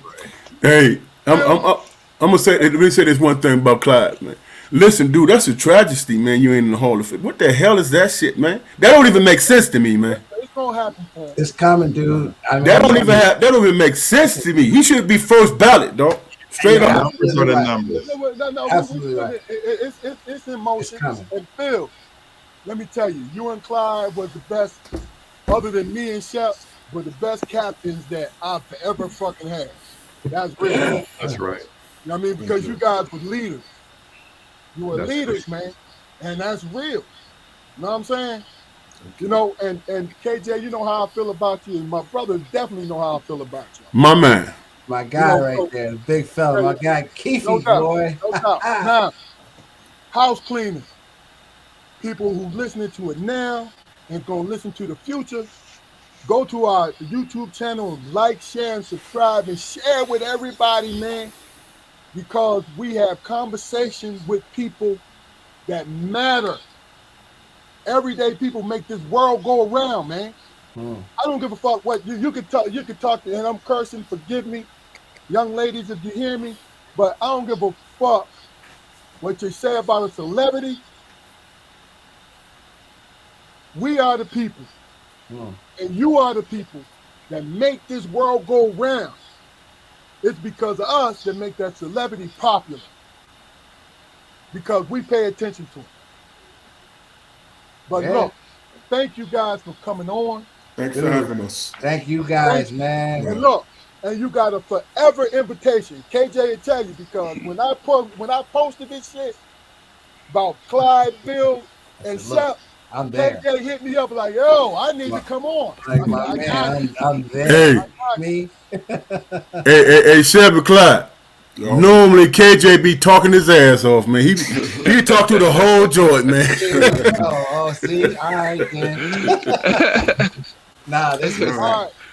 Hey, I'm gonna say. Let me say this one thing about Clive, man. Listen, dude, that's a tragedy, man. You ain't in the Hall of Fame. What the hell is that shit, man? That don't even make sense to me, man. It's gonna happen for him. It's coming, dude. I mean, that don't even make sense to me. He should be first ballot, dog. Straight up. Numbers are the numbers. No, absolutely right. It's in motion. And Phil, let me tell you, you and Clive was the best, other than me and Shep, were the best captains that I've ever fucking had. That's real. That's right. You know what I mean? Because you guys were leaders. You were leaders, man. And that's real. You know what I'm saying? You know, and KJ, you know how I feel about you. And my brothers definitely know how I feel about you. My man. My guy right there, the big fella. My guy, Keefe, boy. No doubt. Now, house cleaners, people who listening to it now and gonna listen to the future, go to our YouTube channel, like, share, and subscribe, and share with everybody, man. Because we have conversations with people that matter. Everyday people make this world go around, man. I don't give a fuck what you can talk. You can talk to, and I'm cursing. Forgive me, young ladies, if you hear me. But I don't give a fuck what you say about a celebrity. We are the people, and you are the people that make this world go round. It's because of us that make that celebrity popular. Because we pay attention to it. But look, thank you guys for coming on. Thanks for having us. Thank you guys, man. And look, and you got a forever invitation. KJ will tell you, because when I posted this shit about Clyde, Bill, and said, look, Shep, I'm there. KJ hit me up like, yo, I need to come on. Like, I said, my I man, got you. I'm there. Hey, Me. hey, Sheppard Clyde. Normally KJ be talking his ass off, man. He talk through the whole joint, man. oh, see, all right then. Nah, this is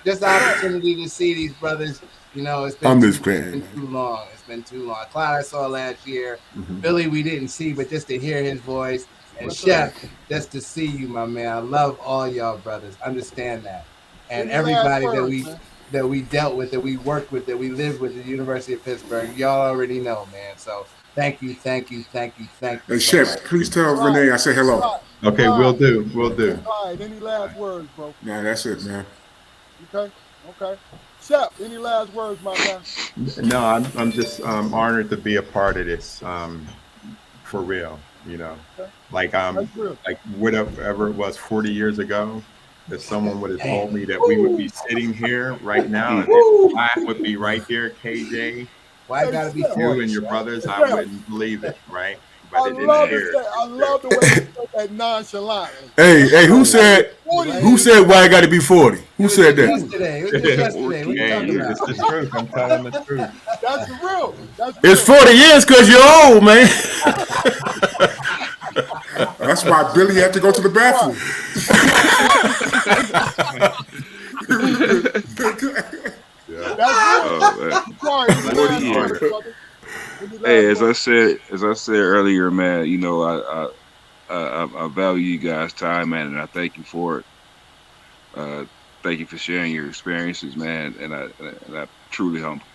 just an opportunity to see these brothers. You know, it's been too long. It's been too long. Clyde I saw last year. Billy we didn't see, but just to hear his voice. And Chef, just to see you, my man. I love all y'all brothers. Understand that. And everybody that we dealt with, that we worked with, that we lived with at the University of Pittsburgh, y'all already know, man. So thank you. Hey, Chef, please tell Renee I say hello. Okay, we'll do. Any last words, bro? Nah, that's it, man. Okay. Shep, any last words, my guy? No, I'm just honored to be a part of this. For real, you know, like whatever it was 40 years ago, if someone would have told me that we would be sitting here right now and Clyde would be right there, KJ, why gotta be you and your brothers, I wouldn't believe it, right? But I love the way you said that nonchalantly. Hey, who said why it got to be 40? Who said that? Yesterday. It was just yesterday. What are you talking about? It's the truth. I'm telling the truth. That's real. It's 40 years because you're old, man. That's why Billy had to go to the bathroom. Hey, as I said earlier, man, you know, I value you guys' time, man, and I thank you for it. Thank you for sharing your experiences, man, and I truly humble.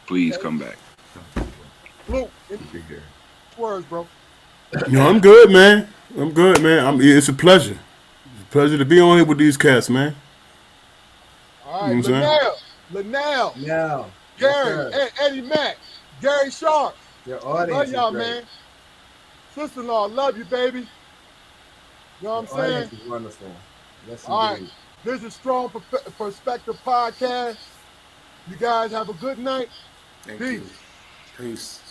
Please come back. Luke, words, bro. No, I'm good, man. It's a pleasure. It's a pleasure to be on here with these cats, man. All right, Linnell, Gary, Eddie Mack, Gary Sharp. Your audience love y'all, is great. man. Sister-in-law, love you, baby. You know what I'm saying? Audience is wonderful. Yes, all right, this is Strong Perspective Podcast. You guys have a good night. Thank you. Peace.